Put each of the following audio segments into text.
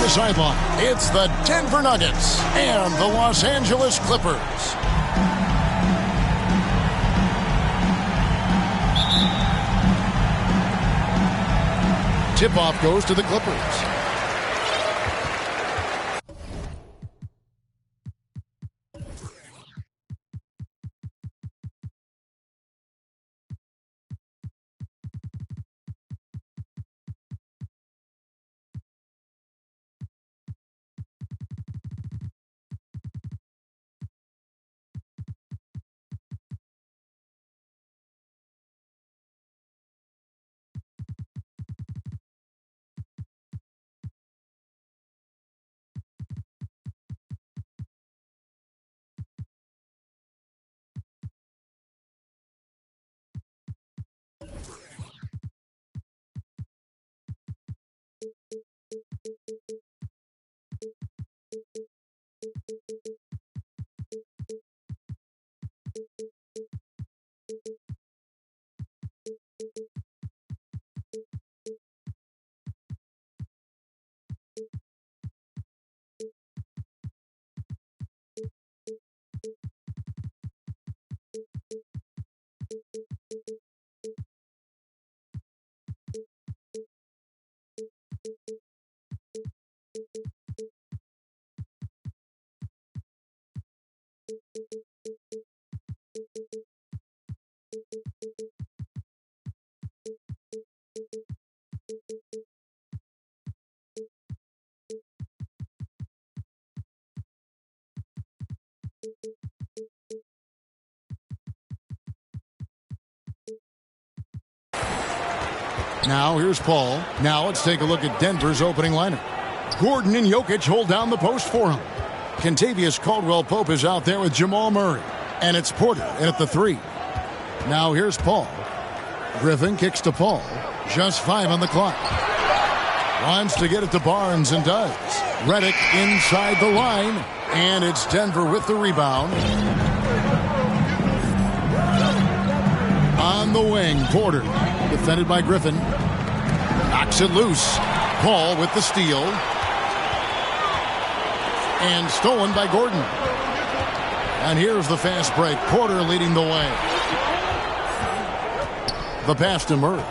the sideline, it's the Denver Nuggets and the Los Angeles Clippers. Tip-off goes to the Clippers. Now here's Paul. Now let's take a look at Denver's opening lineup. Gordon and Jokic hold down the post for him. Kentavious Caldwell-Pope is out there with Jamal Murray. And it's Porter in at the 3. Now here's Paul. Griffin kicks to Paul. Just 5 on the clock. Wants to get it to Barnes and does. Redick inside the line. And it's Denver with the rebound. On the wing, Porter. Defended by Griffin. Knocks it loose. Paul with the steal. And stolen by Gordon. And here's the fast break. Porter leading the way. The pass to Murray.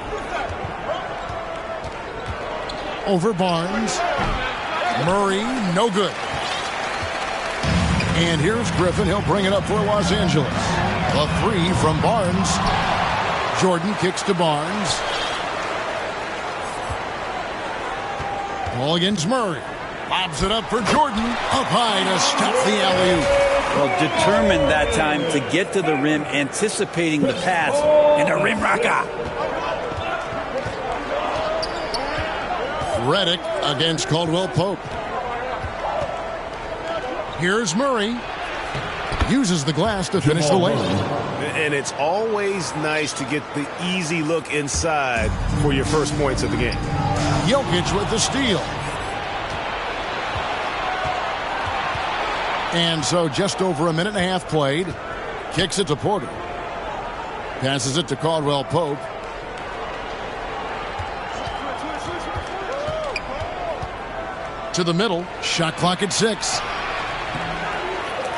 Over Barnes. Murray, no good. And here's Griffin. He'll bring it up for Los Angeles. The 3 from Barnes. Jordan kicks to Barnes. Ball against Murray. Lobs it up for Jordan. Up high to stop the alley-oop. Well, determined that time to get to the rim, anticipating the pass, and a rim rocker. Redick against Caldwell-Pope. Here's Murray. Uses the glass to finish the lane. And it's always nice to get the easy look inside for your first points of the game. Jokic with the steal. And so just over a minute and a half played. Kicks it to Porter. Passes it to Caldwell-Pope. To the middle. Shot clock at 6.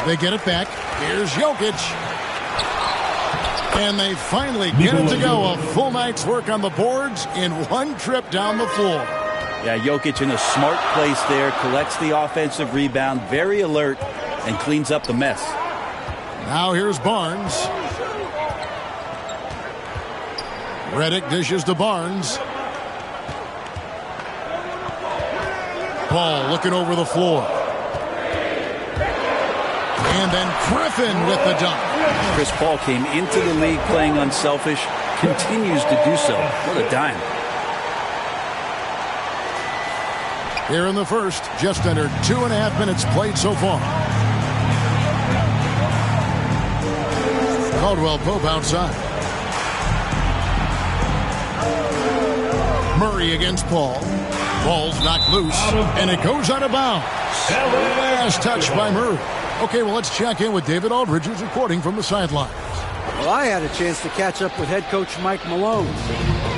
They get it back. Here's Jokic. And they finally get it to go. A full night's work on the boards in one trip down the floor. Yeah, Jokic in a smart place there. Collects the offensive rebound. Very alert. And cleans up the mess. Now here's Barnes. Redick dishes to Barnes. Ball looking over the floor. And then Griffin with the dunk. Chris Paul came into the league playing unselfish. Continues to do so. What a dime. Here in the first, just under 2.5 minutes played so far. Caldwell-Pope outside. Murray against Paul. Ball's knocked loose, and it goes out of bounds. Last touch by Murray. Okay, well, let's check in with David Aldridge, who's reporting from the sidelines. Well, I had a chance to catch up with head coach Mike Malone.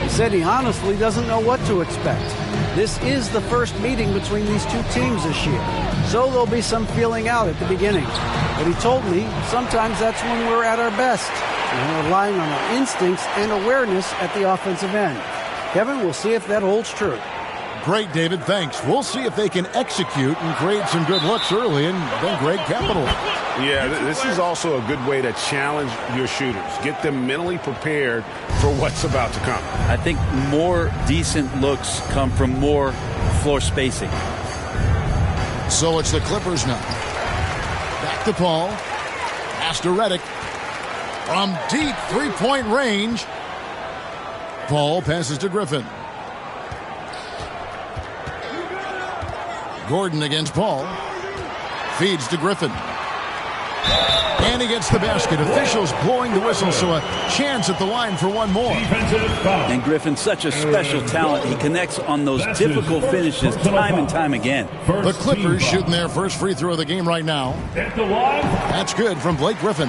He said he honestly doesn't know what to expect. This is the first meeting between these two teams this year, so there'll be some feeling out at the beginning. But he told me sometimes that's when we're at our best, and we're relying on our instincts and awareness at the offensive end. Kevin, we'll see if that holds true. Great, David. Thanks. We'll see if they can execute and create some good looks early and then great capital. Yeah, this is also a good way to challenge your shooters. Get them mentally prepared for what's about to come. I think more decent looks come from more floor spacing. So it's the Clippers now. Back to Paul. Pass to Redick. From deep three-point range. Paul passes to Griffin. Gordon against Paul. Feeds to Griffin. And he gets the basket. Officials blowing the whistle, so a chance at the line for one more. And Griffin's such a special talent. He connects on those difficult finishes time and time again. The Clippers shooting their first free throw of the game right now. That's good from Blake Griffin.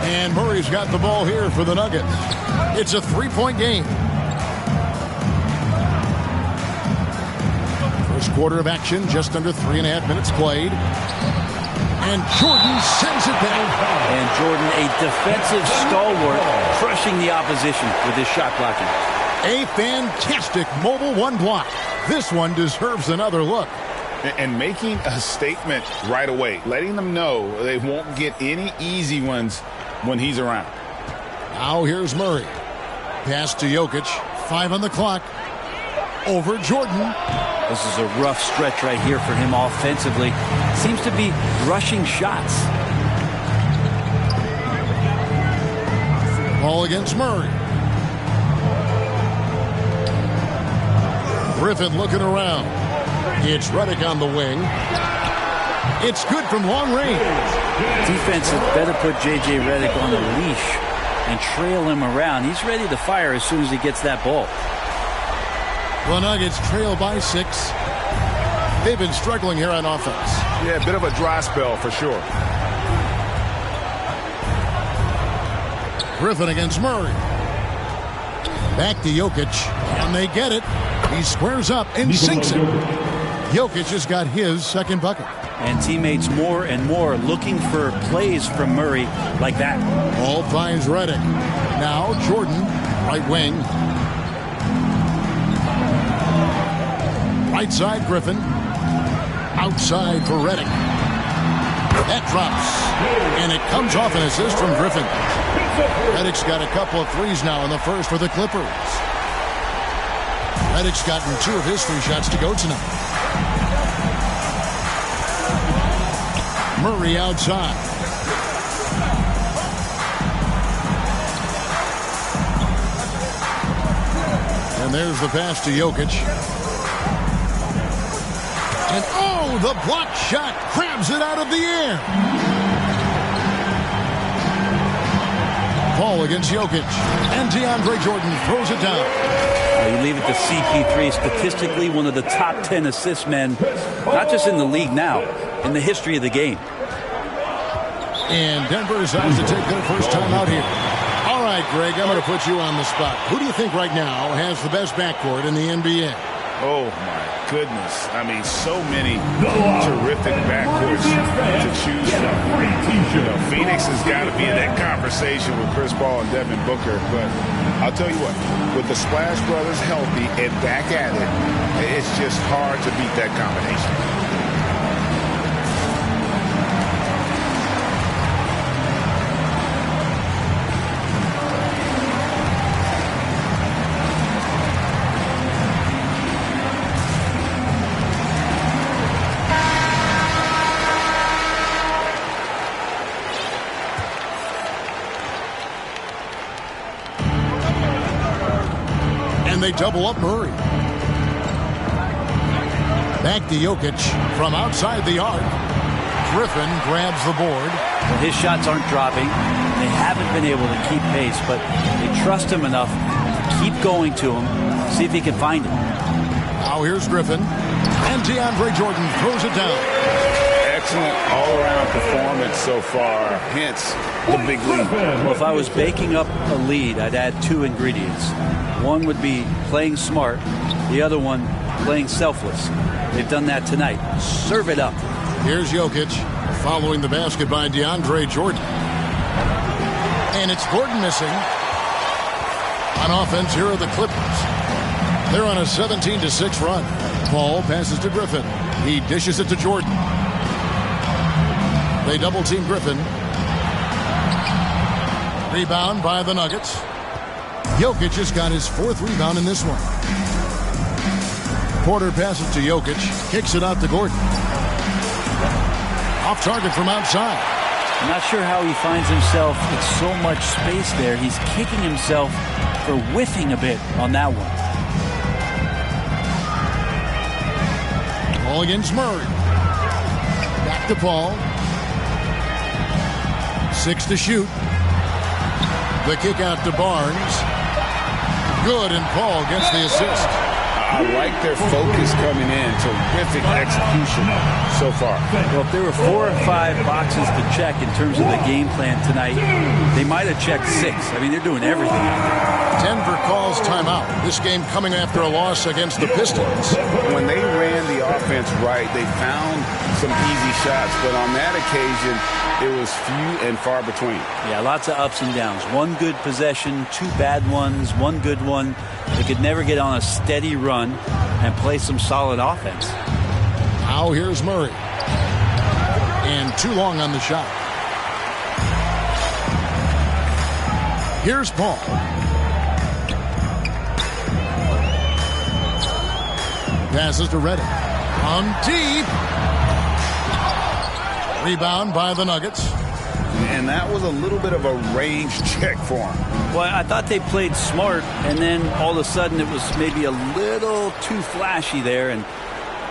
And Murray's got the ball here for the Nuggets. It's a three-point game. First quarter of action, just under 3.5 minutes played. And Jordan sends it back. And Jordan, a defensive stalwart, crushing the opposition with his shot blocking. A fantastic mobile one block. This one deserves another look. And making a statement right away, letting them know they won't get any easy ones when he's around. Now here's Murray. Pass to Jokic. 5 on the clock. Over Jordan. This is a rough stretch right here for him offensively. Seems to be rushing shots. Ball against Murray. Griffin looking around. It's Redick on the wing. It's good from long range. Defense had better put J.J. Redick on a leash and trail him around. He's ready to fire as soon as he gets that ball. The Nuggets trail by 6. They've been struggling here on offense. Yeah, a bit of a dry spell for sure. Griffin against Murray. Back to Jokic, and they get it. He squares up and sinks it. Jokic has got his second bucket. And teammates more and more looking for plays from Murray like that. Ball finds Redick. Now Jordan, right wing. Right side, Griffin. Outside for Redick. That drops. And it comes off an assist from Griffin. Redick's got a couple of threes now in the first for the Clippers. Redick's gotten 2 of his 3 shots to go tonight. Murray outside. And there's the pass to Jokic. And oh, the block shot grabs it out of the air. Paul against Jokic. And DeAndre Jordan throws it down. You leave it to CP3, statistically one of the top 10 assist men, not just in the league now, in the history of the game. And Denver decides to take their first time out here. All right, Greg, I'm going to put you on the spot. Who do you think right now has the best backcourt in the NBA? Oh, my goodness. I mean, so many terrific backcourts to choose from. You know, Phoenix has got to be in that conversation with Chris Paul and Devin Booker. But I'll tell you what, with the Splash Brothers healthy and back at it, it's just hard to beat that combination. They double up Murray. Back to Jokic from outside the arc. Griffin grabs the board. Well, his shots aren't dropping. They haven't been able to keep pace, but they trust him enough to keep going to him, see if he can find him. Now here's Griffin. And DeAndre Jordan throws it down. excellent all-around performance so far, hence the big lead. Well, if I was baking up a lead, I'd add 2 ingredients. One would be playing smart, the other one playing selfless. They've done that tonight. Serve it up. Here's Jokic following the basket by DeAndre Jordan. And it's Gordon missing. On offense, here are the Clippers. They're on a 17-6 run. Paul passes to Griffin. He dishes it to Jordan. They double-team Griffin. Rebound by the Nuggets. Jokic just got his 4th rebound in this one. Porter passes to Jokic. Kicks it out to Gordon. Off target from outside. I'm not sure how he finds himself with so much space there. He's kicking himself for whiffing a bit on that one. Ball against Murray. Back to Paul. 6 to shoot. The kick out to Barnes. Good, and Paul gets the assist. I like their focus coming in. Terrific execution so far. Well, if there were 4 or 5 boxes to check in terms of the game plan tonight, they might have checked 6. I mean, they're doing everything out there. Denver calls timeout. This game coming after a loss against the Pistons. When they ran the offense right, they found some easy shots, but on that occasion, it was few and far between. Yeah, lots of ups and downs. 1 good possession, 2 bad ones, 1 good one. They could never get on a steady run and play some solid offense. Now here's Murray. And too long on the shot. Here's Paul. Passes to Reddick. On deep. Rebound by the Nuggets. And that was a little bit of a range check for him. Well, I thought they played smart, and then all of a sudden it was maybe a little too flashy there, and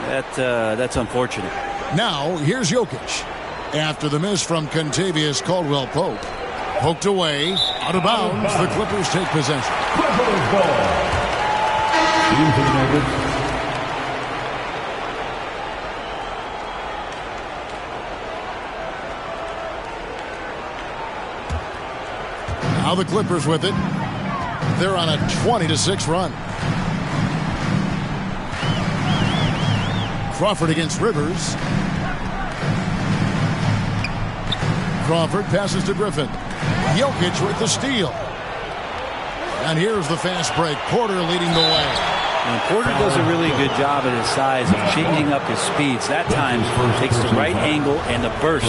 that's unfortunate. Now, here's Jokic. After the miss from Contavious Caldwell-Pope. Poked away, out of bounds. The Clippers take possession. Clippers ball. Now the Clippers with it. They're on a 20-6 run. Crawford against Rivers. Crawford passes to Griffin. Jokic with the steal. And here's the fast break. Porter leading the way. And Porter does a really good job at his size of changing up his speeds. That time takes the right angle and the burst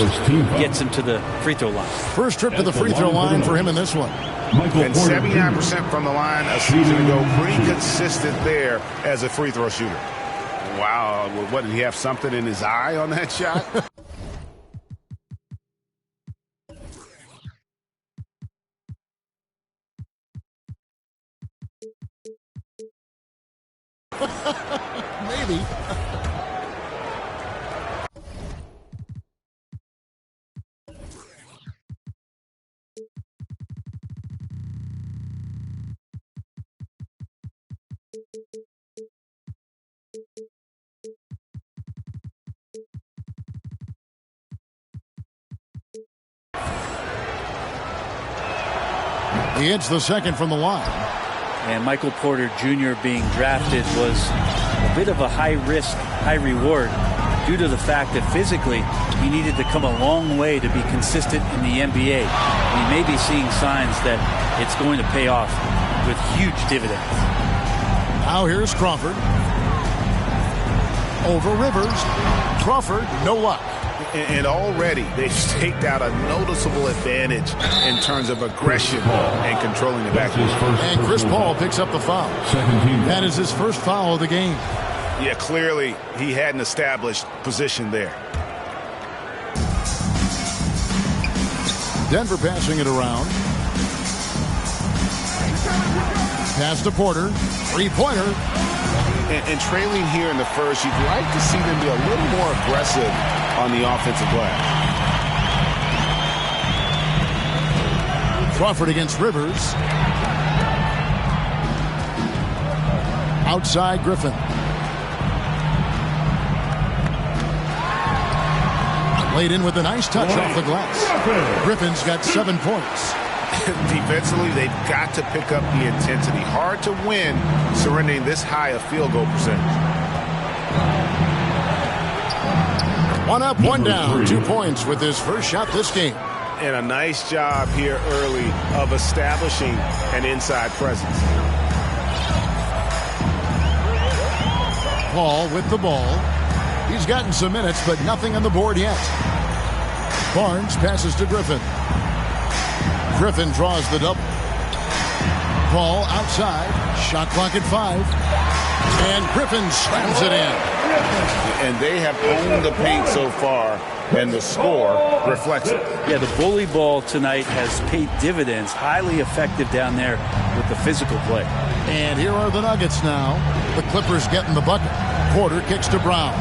gets him to the free throw line. First trip to the free throw line for him in this one. And 79% from the line a season ago. Pretty consistent there as a free throw shooter. Wow. What, did he have something in his eye on that shot? Maybe. He hits the second from the line. And Michael Porter Jr. being drafted was a bit of a high risk, high reward due to the fact that physically he needed to come a long way to be consistent in the NBA. We may be seeing signs that it's going to pay off with huge dividends. Now here's Crawford. Over Rivers. Crawford, no luck. And already they've staked out a noticeable advantage in terms of aggression and controlling the backcourt. And Chris Paul picks up the foul. That is his first foul of the game. Yeah, clearly he hadn't established position there. Denver passing it around. Pass to Porter. Three-pointer. And trailing here in the first, you'd like to see them be a little more aggressive on the offensive glass. Crawford against Rivers. Outside Griffin. Laid in with a nice touch off the glass. Griffin's got 7 points. Defensively, they've got to pick up the intensity. Hard to win surrendering this high a field goal percentage. 1 up, 1 down. 2 points with his first shot this game. And a nice job here early of establishing an inside presence. Paul with the ball. He's gotten some minutes, but nothing on the board yet. Barnes passes to Griffin. Griffin draws the double. Paul outside. Shot clock at 5. And Griffin slams it in. And they have owned the paint so far, and the score reflects it. Yeah, the bully ball tonight has paid dividends. Highly effective down there with the physical play. And here are the Nuggets now. The Clippers getting the bucket. Porter kicks to Brown.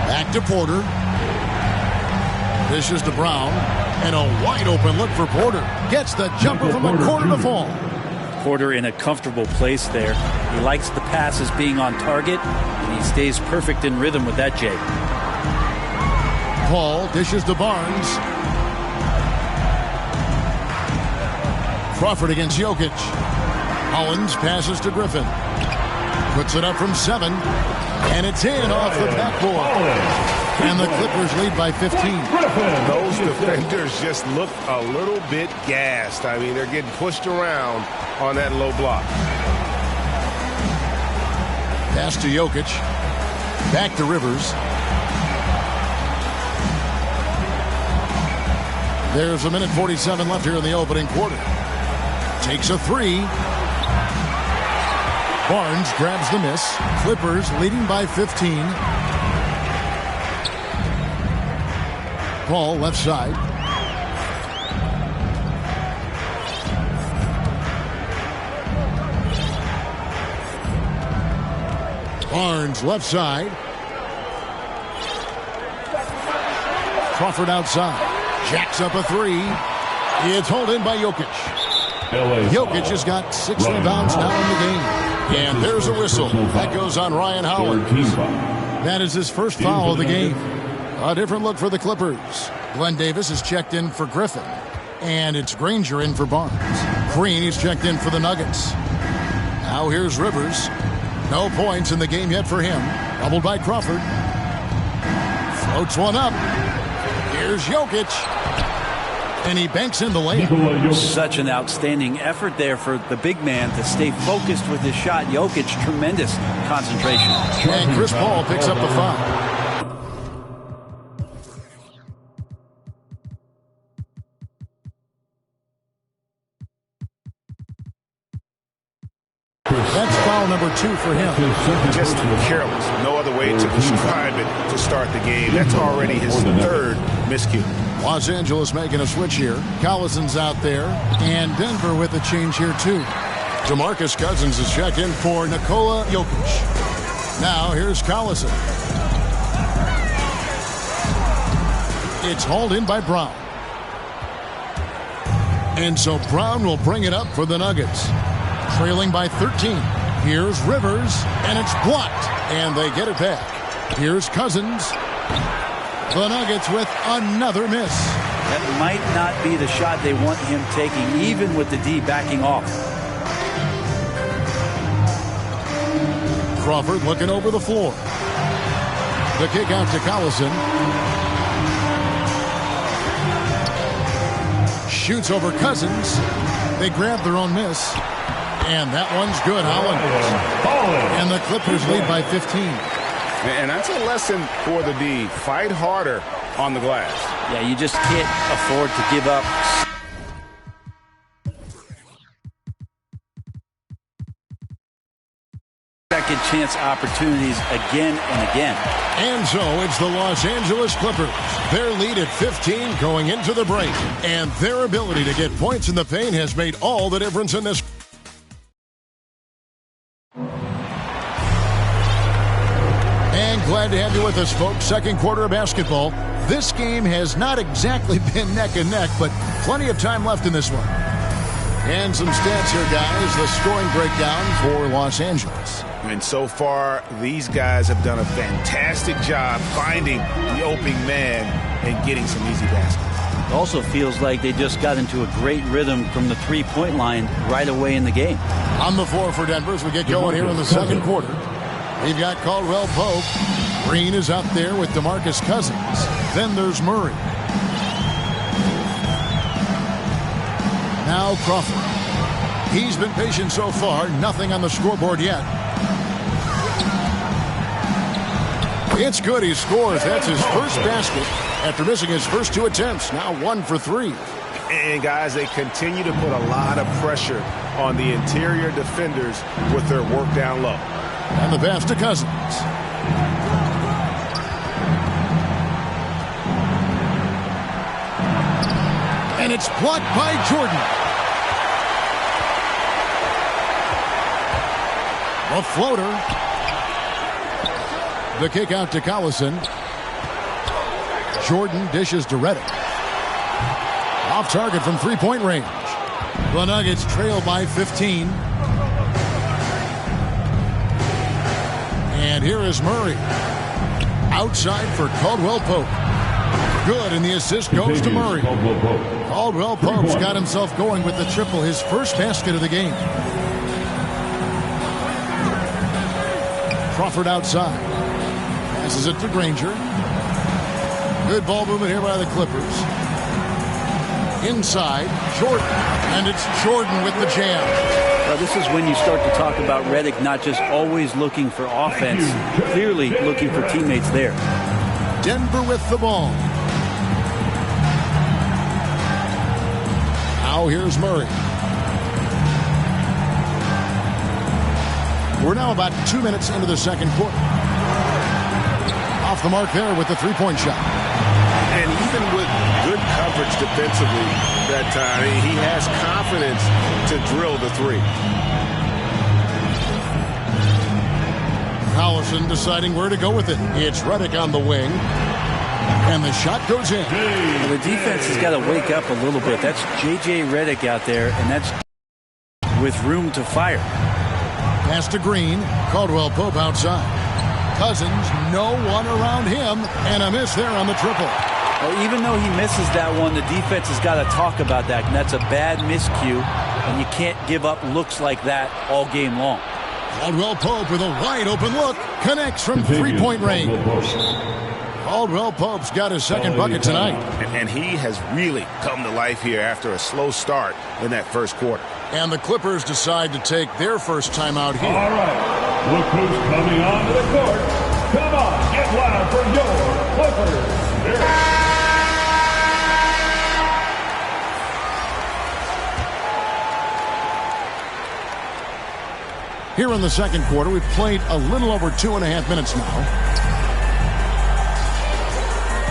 Back to Porter. Dishes to Brown. And a wide open look for Porter. Gets the jumper from a quarter to fall. Porter in a comfortable place there. He likes the passes being on target, and he stays perfect in rhythm with that, Jay. Paul dishes to Barnes. Crawford against Jokic. Hollins passes to Griffin. Puts it up from 7. And it's in off the backboard. And the Clippers lead by 15. Those defenders just look a little bit gassed. I mean, they're getting pushed around on that low block. Pass to Jokic. Back to Rivers. There's a minute 47 left here in the opening quarter. Takes a 3. Barnes grabs the miss. Clippers leading by 15. Paul left side. Barnes left side. Crawford outside. Jacks up a 3. It's hauled in by Jokic. Jokic has got 6 rebounds now in the game. And there's a whistle. That goes on Ryan Howard. That is his first foul of the game. A different look for the Clippers. Glenn Davis is checked in for Griffin. And it's Granger in for Barnes. Green is checked in for the Nuggets. Now here's Rivers. No points in the game yet for him. Doubled by Crawford. Floats one up. Here's Jokic. And he banks in the layup. Such an outstanding effort there for the big man to stay focused with his shot. Jokic, tremendous concentration. And Chris Paul picks up the foul. That's foul number 2 for him. Just careless. No other way to describe it to start the game. That's already his 3rd miscue. Los Angeles making a switch here. Collison's out there. And Denver with a change here, too. DeMarcus Cousins is checked in for Nikola Jokic. Now here's Collison. It's hauled in by Brown. And so Brown will bring it up for the Nuggets. Trailing by 13. Here's Rivers, and it's blocked. And they get it back. Here's Cousins. The Nuggets with another miss. That might not be the shot they want him taking, even with the D backing off. Crawford looking over the floor. The kick out to Collison. Shoots over Cousins. They grab their own miss. And that one's good. Holland. And the Clippers lead by 15. And that's a lesson for the D. Fight harder on the glass. Yeah, you just can't afford to give up. Second chance opportunities again and again. And so it's the Los Angeles Clippers. Their lead at 15 going into the break. And their ability to get points in the paint has made all the difference in this. And glad to have you with us, folks. Second quarter of basketball. This game has not exactly been neck and neck, but plenty of time left in this one. And some stats here, guys. The scoring breakdown for Los Angeles. And so far, these guys have done a fantastic job finding the opening man and getting some easy baskets. It also feels like they just got into a great rhythm from the three-point line right away in the game. On the floor for Denver as we get going here in the second quarter. We've got Caldwell Pope. Green is up there with DeMarcus Cousins. Then there's Murray. Now Crawford. He's been patient so far. Nothing on the scoreboard yet. It's good. He scores. That's his first basket after missing his first 2 attempts. Now 1 for 3. And, guys, they continue to put a lot of pressure on the interior defenders with their work down low. And the pass to Cousins. And it's blocked by Jordan. A floater. The kick out to Collison. Jordan dishes to Redick. Off target from three-point range. The Nuggets trail by 15. And here is Murray. Outside for Caldwell Pope. Good, and the assist goes to Murray. Caldwell Pope's got himself going with the triple, his first basket of the game. Crawford outside. Passes it to Granger. Good ball movement here by the Clippers. Inside, Jordan. And it's Jordan with the jam. Well, this is when you start to talk about Redick not just always looking for offense, clearly looking for teammates there. Denver with the ball. Now here's Murray. We're now about 2 minutes into the second quarter. Off the mark there with the three-point shot. And even with good coverage defensively that time, he has confidence to drill the three. Collison deciding where to go with it. It's Redick on the wing. And the shot goes in. Well, the defense has got to wake up a little bit. That's J.J. Redick out there, and that's with room to fire. Pass to Green. Caldwell Pope outside. Cousins, no one around him, and a miss there on the triple. Well, even though he misses that one, the defense has got to talk about that, and that's a bad miscue, and you can't give up looks like that all game long. Caldwell Pope with a wide-open look. Connects from three-point range. Caldwell Pope's got his second bucket tonight. And he has really come to life here after a slow start in that first quarter. And the Clippers decide to take their first timeout here. All right, look who's coming onto the court. Come on, get loud for your Clippers. Here in the second quarter, we've played a little over 2.5 minutes now.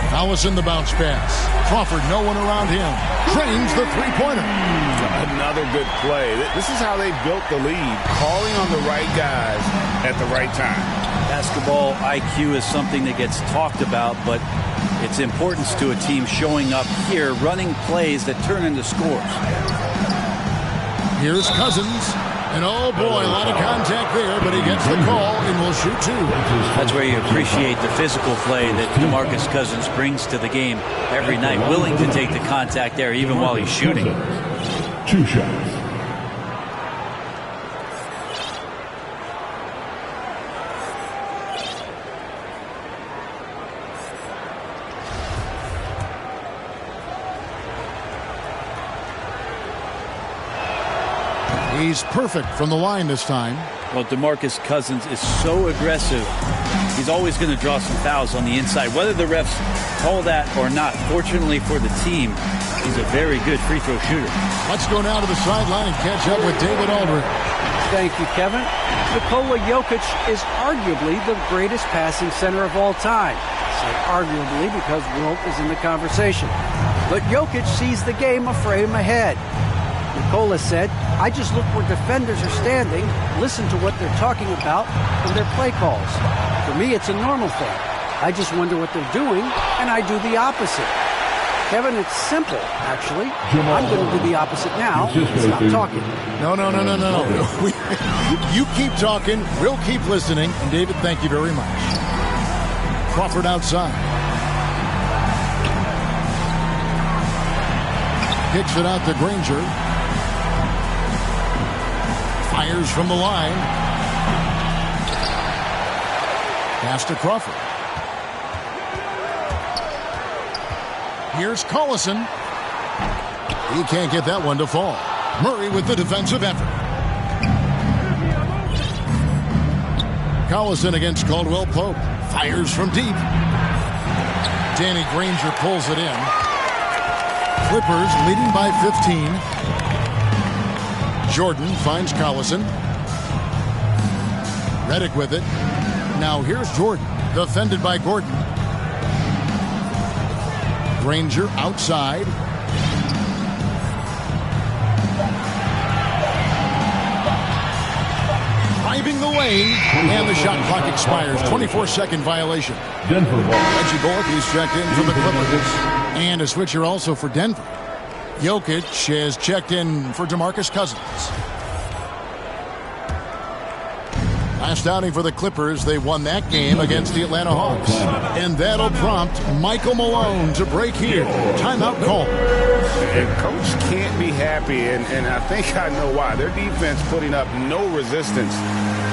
Collison the bounce pass. Crawford, no one around him. Drains the three-pointer. Another good play. This is how they built the lead, calling on the right guys at the right time. Basketball IQ is something that gets talked about, but its importance to a team showing up here, running plays that turn into scores. Here's Cousins. And oh boy, a lot of contact there, but he gets the call and will shoot 2. That's where you appreciate the physical play that DeMarcus Cousins brings to the game every night, willing to take the contact there even while he's shooting. 2 shots. He's perfect from the line this time. Well, DeMarcus Cousins is so aggressive. He's always going to draw some fouls on the inside, whether the refs call that or not. Fortunately for the team, he's a very good free throw shooter. Let's go now to the sideline and catch up with David Aldridge. Thank you, Kevin. Nikola Jokic is arguably the greatest passing center of all time. I say arguably because Wilt is in the conversation. But Jokic sees the game a frame ahead. Nikola said, I just look where defenders are standing, listen to what they're talking about, and their play calls. For me, it's a normal thing. I just wonder what they're doing, and I do the opposite. Kevin, it's simple, actually. I'm going to do the opposite now. Stop talking. No. You keep talking. We'll keep listening. And David, thank you very much. Crawford outside. Kicks it out to Granger. Fires from the line. Pass to Crawford. Here's Collison. He can't get that one to fall. Murray with the defensive effort. Collison against Caldwell Pope. Fires from deep. Danny Granger pulls it in. Clippers leading by 15. Jordan finds Collison. Redick with it. Now here's Jordan. Defended by Gordon. Granger outside. Driving the lane. And the shot clock expires. 24-second violation. Denver ball. Reggie Bullock, he's checked in for the Clippers. And a switcher also for Denver. Jokic has checked in for DeMarcus Cousins. Last outing for the Clippers, they won that game against the Atlanta Hawks. And that'll prompt Michael Malone to break here. Timeout call. And coach can't be happy, and I think I know why. Their defense putting up no resistance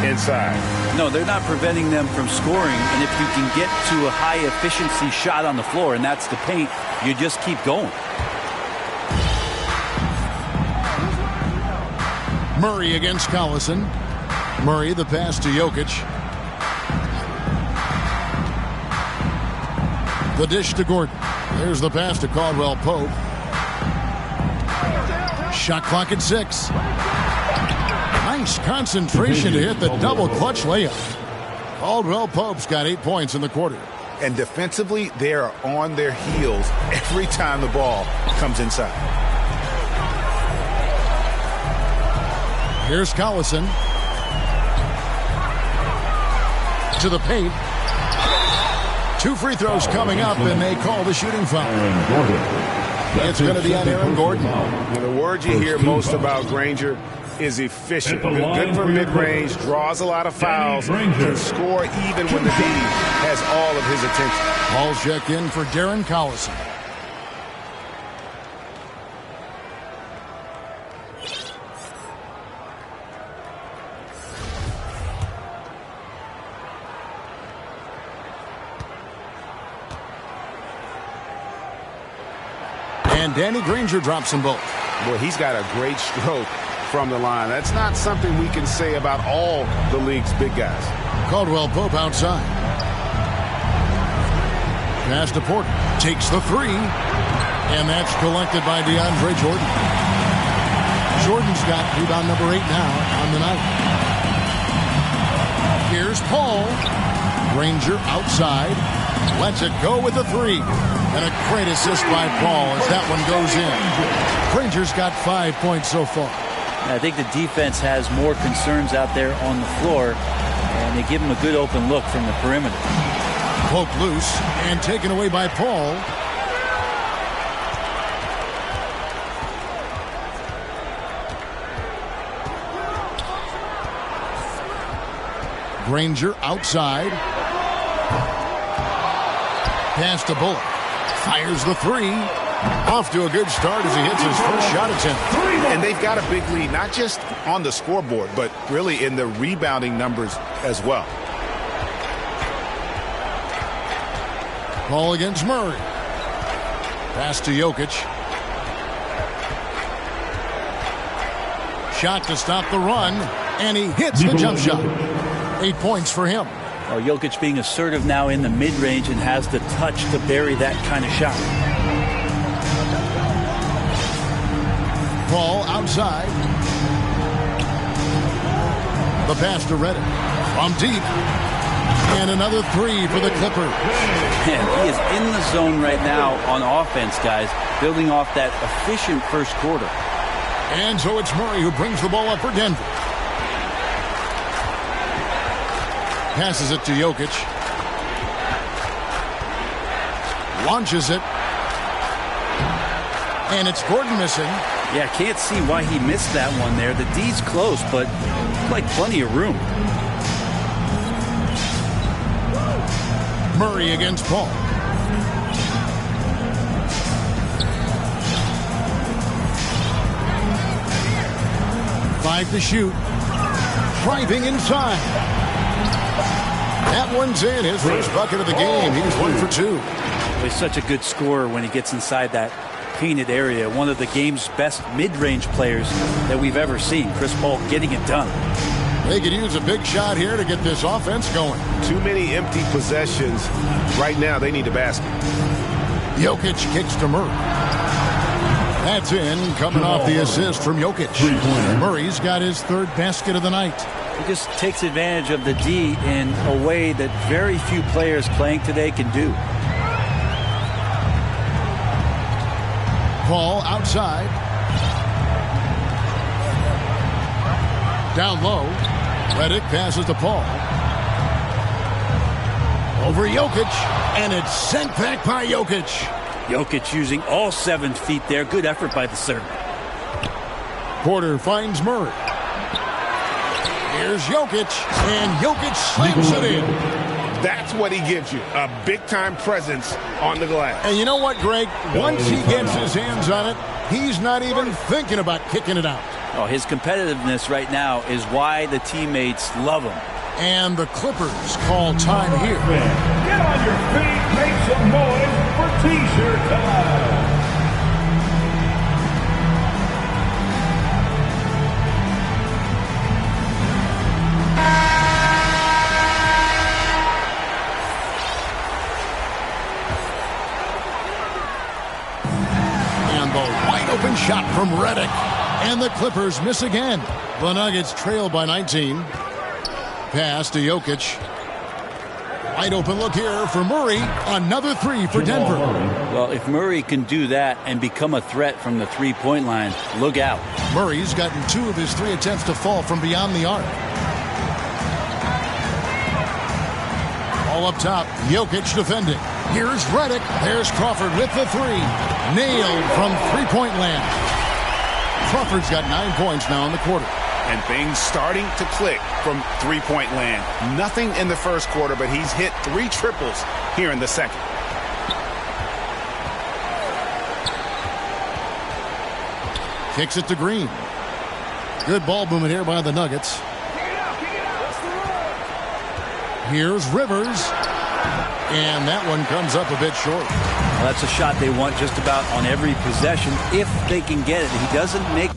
inside. No, they're not preventing them from scoring. And if you can get to a high-efficiency shot on the floor, and that's the paint, you just keep going. Murray against Collison. Murray, the pass to Jokic. The dish to Gordon. There's the pass to Caldwell Pope. Shot clock at 6. Nice concentration to hit the double clutch layup. Caldwell Pope's got 8 points in the quarter. And defensively, they are on their heels every time the ball comes inside. Here's Collison. To the paint. 2 free throws coming up, and they call the shooting foul. It's going to be on Aaron Gordon. And the word you hear most about Granger is efficient. Good for mid-range, draws a lot of fouls, can score even when the D has all of his attention. Ball's checked in for Darren Collison. And Danny Granger drops them both. Well, he's got a great stroke from the line. That's not something we can say about all the league's big guys. Caldwell Pope outside. Pass to Porter. Takes the 3. And that's collected by DeAndre Jordan. Jordan's got rebound number 8 now on the night. Here's Paul. Granger outside. Lets it go with the 3. And a great assist by Paul as that one goes in. Granger's got 5 points so far. I think the defense has more concerns out there on the floor, and they give him a good open look from the perimeter. Pope loose and taken away by Paul. Granger outside. Pass to Bullock. Fires the 3. Off to a good start as he hits his first shot attempt. And they've got a big lead, not just on the scoreboard, but really in the rebounding numbers as well. Ball against Murray. Pass to Jokic. Shot to stop the run, and he hits the jump shot. 8 points for him. Oh, Jokic being assertive now in the mid-range and has the touch to bury that kind of shot. Ball outside. The pass to Redick. From deep. And another 3 for the Clippers. Man, he is in the zone right now on offense, guys, building off that efficient first quarter. And so it's Murray who brings the ball up for Denver. Passes it to Jokic. Launches it. And it's Gordon missing. Yeah, can't see why he missed that one there. The D's close, but like plenty of room. Murray against Paul. Five to shoot. Driving inside. That one's in. His first bucket of the game. He's 1 for 2. He's such a good scorer when he gets inside that painted area. One of the game's best mid-range players that we've ever seen. Chris Paul getting it done. They could use a big shot here to get this offense going. Too many empty possessions. Right now, they need a basket. Jokic kicks to Murray. That's in, coming off the assist from Jokic. Murray's got his third basket of the night. He just takes advantage of the D in a way that very few players playing today can do. Paul outside. Down low. Redick passes to Paul. Over Jokic. And it's sent back by Jokic. Jokic using all 7 feet there. Good effort by the server. Porter finds Murray. Here's Jokic. And Jokic slams it in. That's what he gives you, a big-time presence on the glass. And you know what, Greg? Once he gets his hands on it, he's not even thinking about kicking it out. Oh, his competitiveness right now is why the teammates love him. And the Clippers call time here. Get on your feet, make some noise for T-shirt time. Open shot from Redick. And the Clippers miss again. The Nuggets trail by 19. Pass to Jokic. Wide open look here for Murray. Another 3 for Denver. Well, if Murray can do that and become a threat from the three-point line, look out. Murray's gotten 2 of his 3 attempts to fall from beyond the arc. All up top, Jokic defending. Here's Redick. There's Crawford with the 3. Nailed from three-point land. Crawford's got 9 points now in the quarter. And things starting to click from three-point land. Nothing in the first quarter, but he's hit 3 triples here in the second. Kicks it to Green. Good ball movement here by the Nuggets. Here's Rivers. And that one comes up a bit short. Well, that's a shot they want just about on every possession if they can get it. He doesn't make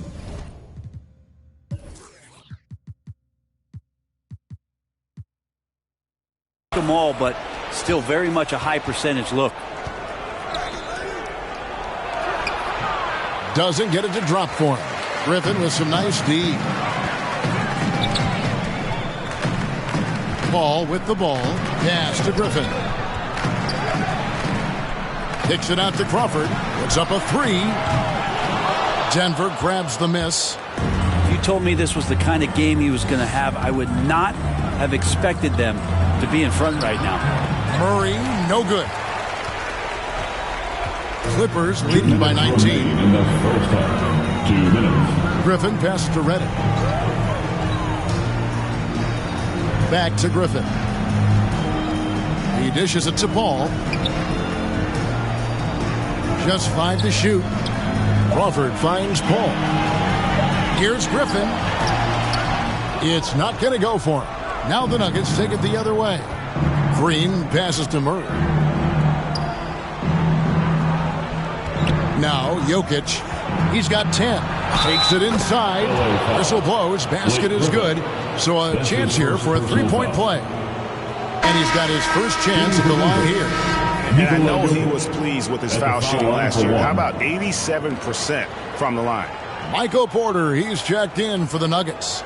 them all, but still very much a high percentage look. Doesn't get it to drop for him. Griffin with some nice D. Paul with the ball. Pass to Griffin. Kicks it out to Crawford. Puts up a 3. Denver grabs the miss. If you told me this was the kind of game he was going to have, I would not have expected them to be in front right now. Murray, no good. Clippers leading by 19. In the first half, 2 minutes. Griffin passes to Redick. Back to Griffin. He dishes it to Paul. Just 5 to shoot. Crawford finds Paul. Here's Griffin. It's not going to go for him. Now the Nuggets take it the other way. Green passes to Murray. Now Jokic. He's got 10. Takes it inside. Whistle blows. Basket is good. So a chance here for a 3-point play. And he's got his first chance at the line here. And I know he was pleased with his foul shooting last year. How about 87% from the line? Michael Porter, he's checked in for the Nuggets.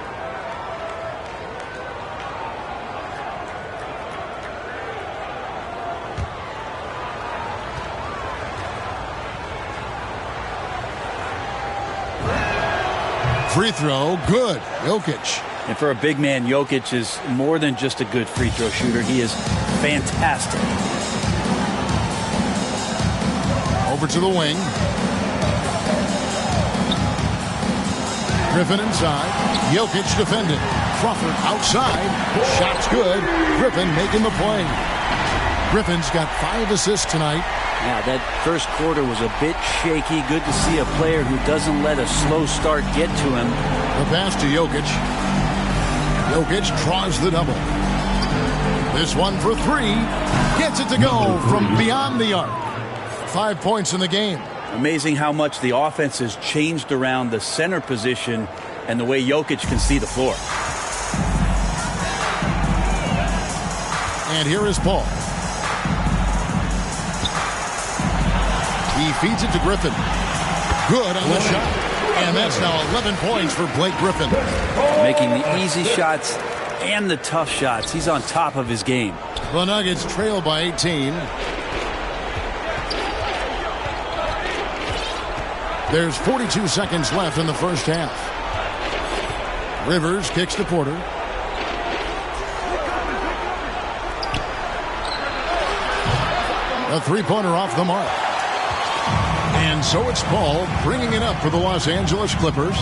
Free throw, good. Jokic. And for a big man, Jokic is more than just a good free throw shooter. He is fantastic. Over to the wing. Griffin inside. Jokic defending. Crawford outside. Shot's good. Griffin making the play. Griffin's got 5 assists tonight. Yeah, that first quarter was a bit shaky. Good to see a player who doesn't let a slow start get to him. The pass to Jokic. Jokic draws the double. This one for 3. Gets it to go from beyond the arc. 5 points in the game. Amazing how much the offense has changed around the center position and the way Jokic can see the floor. And here is Paul. He feeds it to Griffin. Good on the shot. And that's now 11 points for Blake Griffin. Making the easy shots and the tough shots. He's on top of his game. The Nuggets trail by 18. There's 42 seconds left in the first half. Rivers kicks to Porter. A three-pointer off the mark. And so it's Paul bringing it up for the Los Angeles Clippers.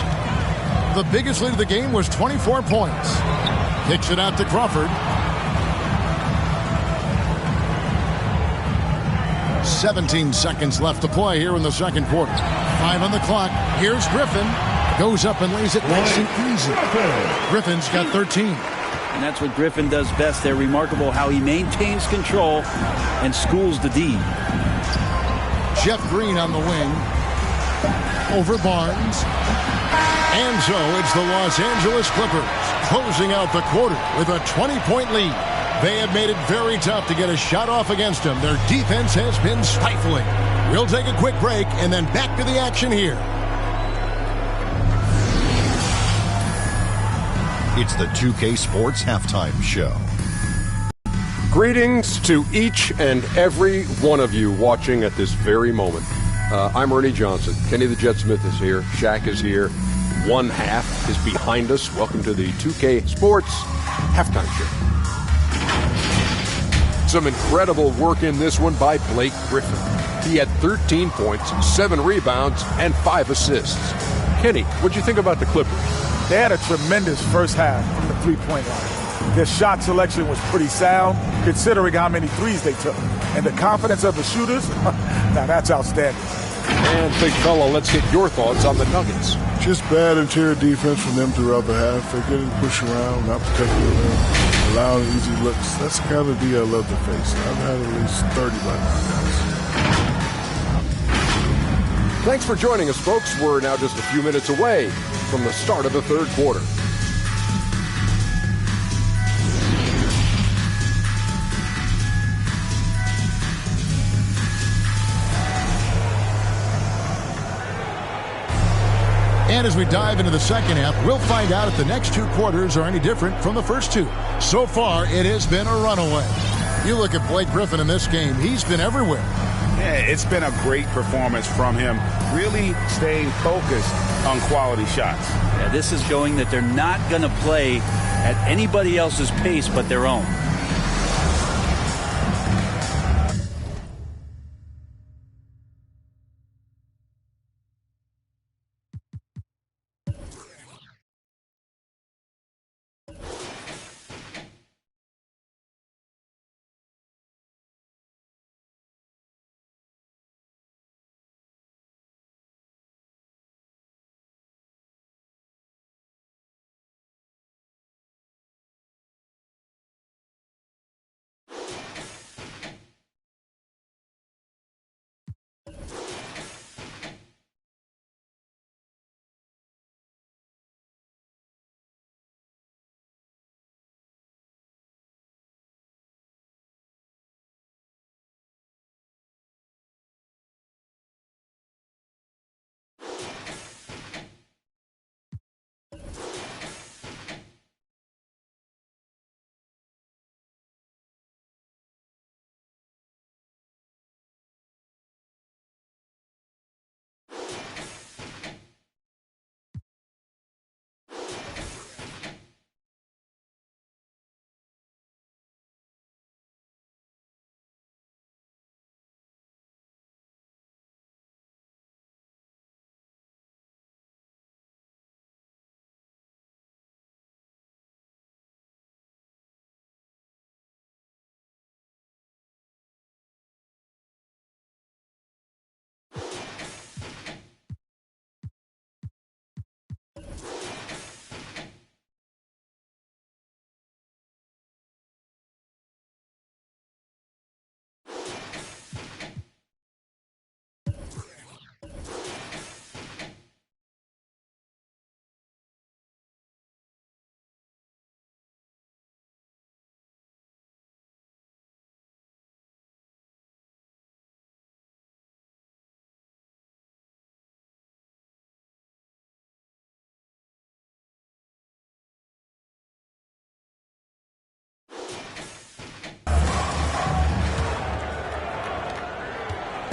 The biggest lead of the game was 24 points. Kicks it out to Crawford. 17 seconds left to play here in the second quarter. 5 on the clock. Here's Griffin. Goes up and lays it nice and easy. Griffin's got 13. And that's what Griffin does best. They're remarkable how he maintains control and schools the D. Jeff Green on the wing. Over Barnes. And so it's the Los Angeles Clippers closing out the quarter with a 20-point lead. They have made it very tough to get a shot off against them. Their defense has been stifling. We'll take a quick break and then back to the action here. It's the 2K Sports Halftime Show. Greetings to each and every one of you watching at this very moment. I'm Ernie Johnson. Kenny the Jet Smith is here. Shaq is here. One half is behind us. Welcome to the 2K Sports Halftime Show. Some incredible work in this one by Blake Griffin. He had 13 points, 7 rebounds, and 5 assists. Kenny, what'd you think about the Clippers? They had a tremendous first half from the three-point line. Their shot selection was pretty sound, considering how many threes they took. And the confidence of the shooters, now that's outstanding. And big fella, let's get your thoughts on the Nuggets. Just bad interior defense from them throughout the half. They're getting pushed around, not protecting the rim, allowing easy looks. That's the kind of D I love to face. I've had at least 30 by now, guys. Thanks for joining us, folks. We're now just a few minutes away from the start of the third quarter. And as we dive into the second half, we'll find out if the next 2 quarters are any different from the first 2. So far, it has been a runaway. You look at Blake Griffin in this game, he's been everywhere. Yeah, it's been a great performance from him, really staying focused on quality shots. Yeah, this is showing that they're not going to play at anybody else's pace but their own.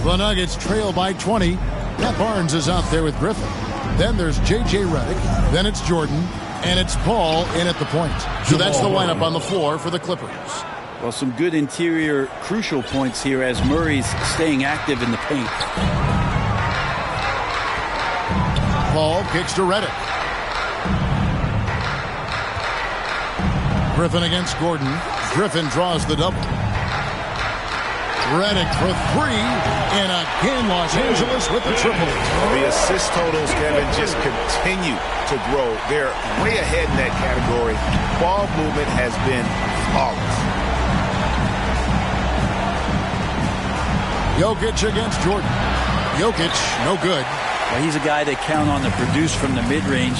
The Nuggets trail by 20. Matt Barnes is out there with Griffin. Then there's J.J. Redick. Then it's Jordan. And it's Paul in at the point. So that's the lineup on the floor for the Clippers. Well, some good interior crucial points here as Murray's staying active in the paint. Paul kicks to Redick. Griffin against Gordon. Griffin draws the double. Redick for three, and again Los Angeles with the triple. The assist totals, Kevin, just continue to grow. They're way ahead in that category. Ball movement has been flawless. Jokic against Jordan. Jokic, no good. Well, he's a guy they count on to produce from the mid-range.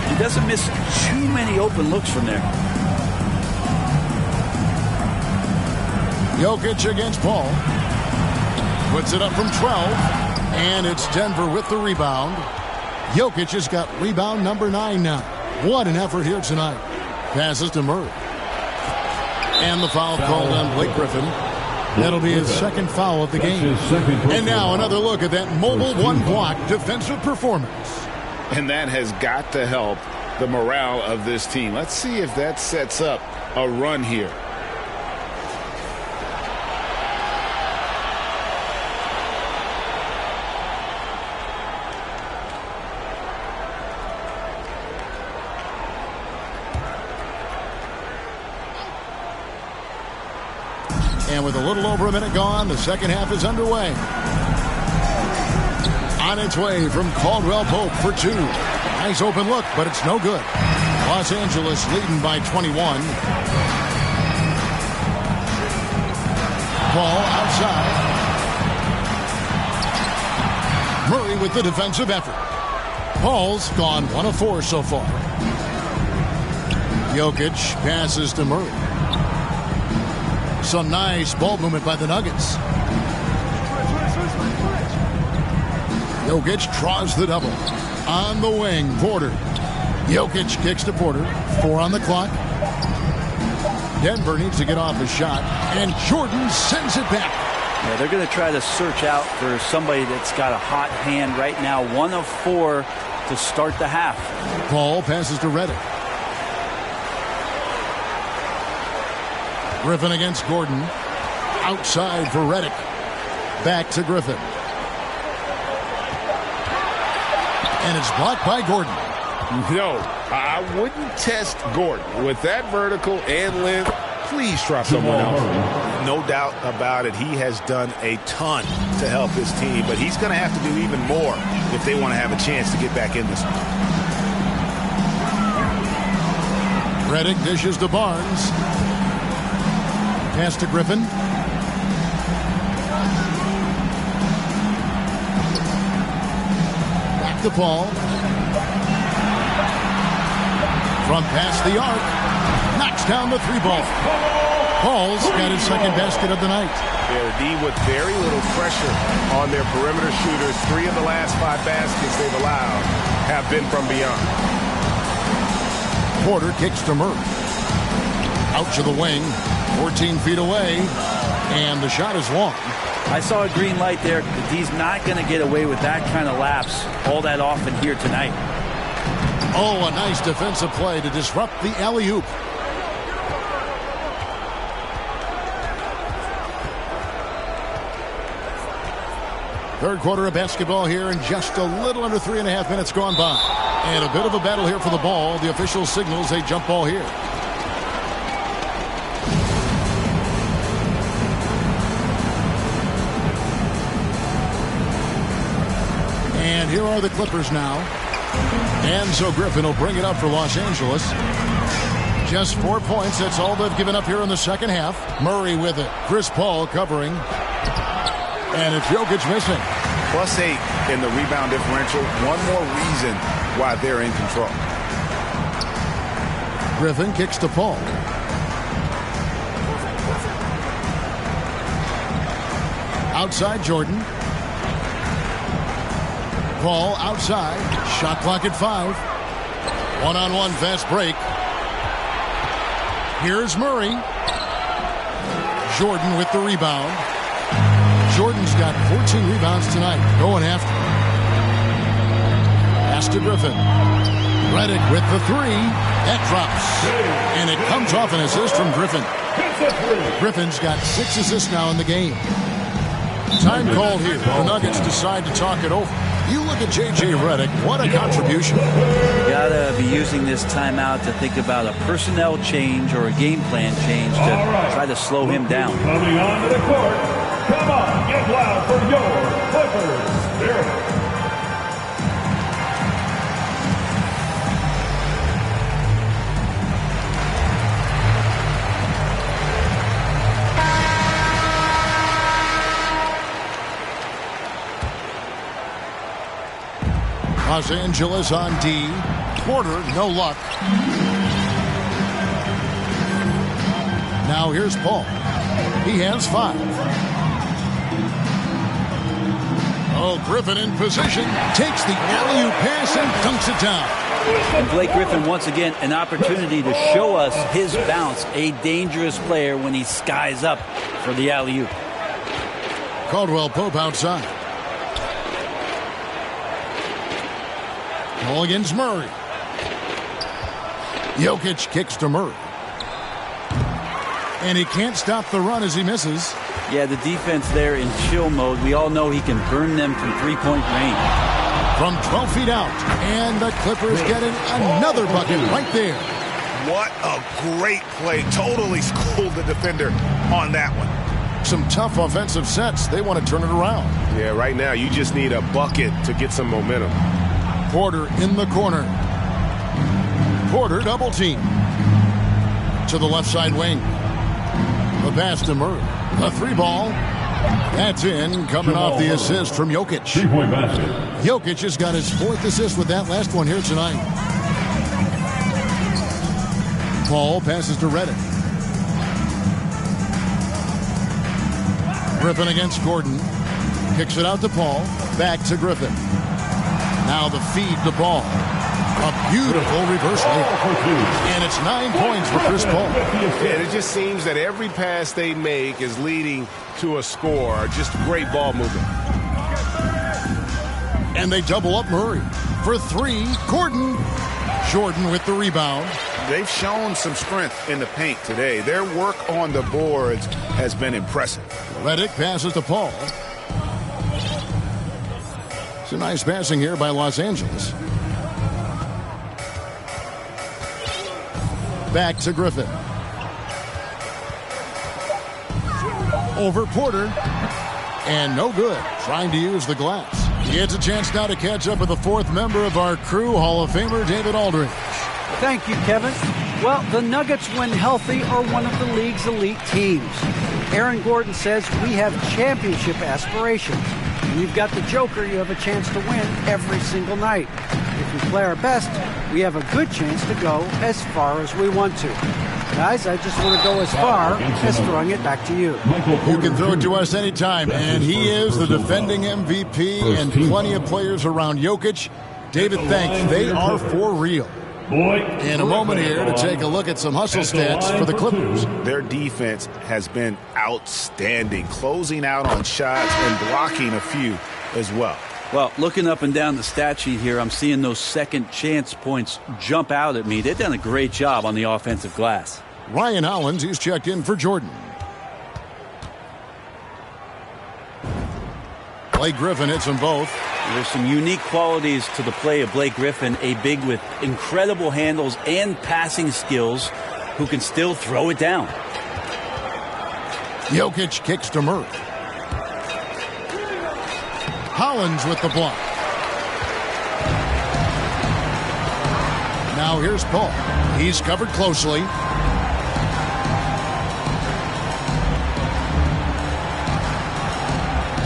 He doesn't miss too many open looks from there. Jokic against Paul. Puts it up from 12. And it's Denver with the rebound. Jokic has got rebound number 9 now. What an effort here tonight. Passes to Murray. And the foul called on Blake Griffin. That'll be his second foul of the game. And now another look at that mobile one-block defensive performance. And that has got to help the morale of this team. Let's see if that sets up a run here. And with a little over a minute gone, the second half is underway. On its way from Caldwell Pope for 2. Nice open look, but it's no good. Los Angeles leading by 21. Ball outside. Murray with the defensive effort. Paul's gone 1 of 4 so far. Jokic passes to Murray. Some nice ball movement by the Nuggets. Jokic draws the double. On the wing, Porter. Jokic kicks to Porter. 4 on the clock. Denver needs to get off a shot. And Jordan sends it back. Yeah, they're going to try to search out for somebody that's got a hot hand right now. 1 of 4 to start the half. Paul passes to Redick. Griffin against Gordon. Outside for Redick. Back to Griffin. And it's blocked by Gordon. No, I wouldn't test Gordon. With that vertical and length, please try someone else. No doubt about it. He has done a ton to help his team, but he's going to have to do even more if they want to have a chance to get back in this one. Redick dishes to Barnes. Pass to Griffin. Back to Paul. From past the arc. Knocks down the 3-ball. Paul's got his second basket of the night. They're D with very little pressure on their perimeter shooters. 3 of the last 5 baskets they've allowed have been from beyond. Porter kicks to Murray. Out to the wing. 14 feet away, and the shot is long. I saw a green light there. He's not going to get away with that kind of lapse all that often here tonight. Oh, a nice defensive play to disrupt the alley-oop. Third quarter of basketball here, and just a little under 3.5 minutes gone by. And a bit of a battle here for the ball. The official signals a jump ball here. And here are the Clippers now. And so Griffin will bring it up for Los Angeles. Just 4 points. That's all they've given up here in the second half. Murray with it. Chris Paul covering. And it's Jokic missing. +8 in the rebound differential. One more reason why they're in control. Griffin kicks to Paul. Outside Jordan. Paul outside. Shot clock at 5. One-on-one fast break. Here's Murray. Jordan with the rebound. Jordan's got 14 rebounds tonight. Going after. Pass to Griffin. Redick with the three. That drops. And it comes off an assist from Griffin. Griffin's got 6 assists now in the game. Time called here. The Nuggets decide to talk it over. You look at J.J. Redick. What a contribution. You got to be using this timeout to think about a personnel change or a game plan change to try to slow him down. Coming onto the court. Come on, get loud for your Clippers Spirit. Los Angeles on D. Porter, no luck. Now here's Paul. He has 5. Oh, Griffin in position. Takes the alley-oop pass and dunks it down. And Blake Griffin, once again, an opportunity to show us his bounce. A dangerous player when he skies up for the alley-oop. Caldwell Pope outside. Ball against Murray. Jokic kicks to Murray. And he can't stop the run as he misses. Yeah, the defense there in chill mode. We all know he can burn them from three-point range. From 12 feet out. And the Clippers getting another bucket right there. What a great play. Totally schooled the defender on that one. Some tough offensive sets. They want to turn it around. Yeah, right now you just need a bucket to get some momentum. Porter in the corner. Porter double team. To the left side wing. The pass to Murray. A 3-ball. That's in. Coming off the assist from Jokic. 3-point basket. Jokic has got his 4th assist with that last one here tonight. Paul passes to Redick. Griffin against Gordon. Kicks it out to Paul. Back to Griffin. Now the feed to Paul. A beautiful reverse layup. And it's 9 points for Chris Paul. Yeah, it just seems that every pass they make is leading to a score. Just great ball movement. And they double up Murray. For 3, Gordon. Jordan with the rebound. They've shown some strength in the paint today. Their work on the boards has been impressive. Redick passes to Paul. It's a nice passing here by Los Angeles. Back to Griffin. Over Porter. And no good. Trying to use the glass. He gets a chance now to catch up with the 4th member of our crew, Hall of Famer David Aldridge. Thank you, Kevin. Well, the Nuggets, when healthy, are one of the league's elite teams. Aaron Gordon says we have championship aspirations. When you've got the Joker, you have a chance to win every single night. If we play our best, we have a good chance to go as far as we want to. Guys, I just want to go as far as throwing it back to you. You can throw it to us anytime, and he is the defending MVP and plenty of players around Jokic. David, thanks. They are for real. In a moment here to take a look at some hustle stats for the Clippers. Their defense has been outstanding, closing out on shots and blocking a few as well. Well, looking up and down the stat sheet here, I'm seeing those second chance points jump out at me. They've done a great job on the offensive glass. Ryan Hollins, he's checked in for Jordan. Blake Griffin hits them both. There's some unique qualities to the play of Blake Griffin, a big with incredible handles and passing skills who can still throw it down. Jokic kicks to Murray. Hollins with the block. Now here's Paul. He's covered closely.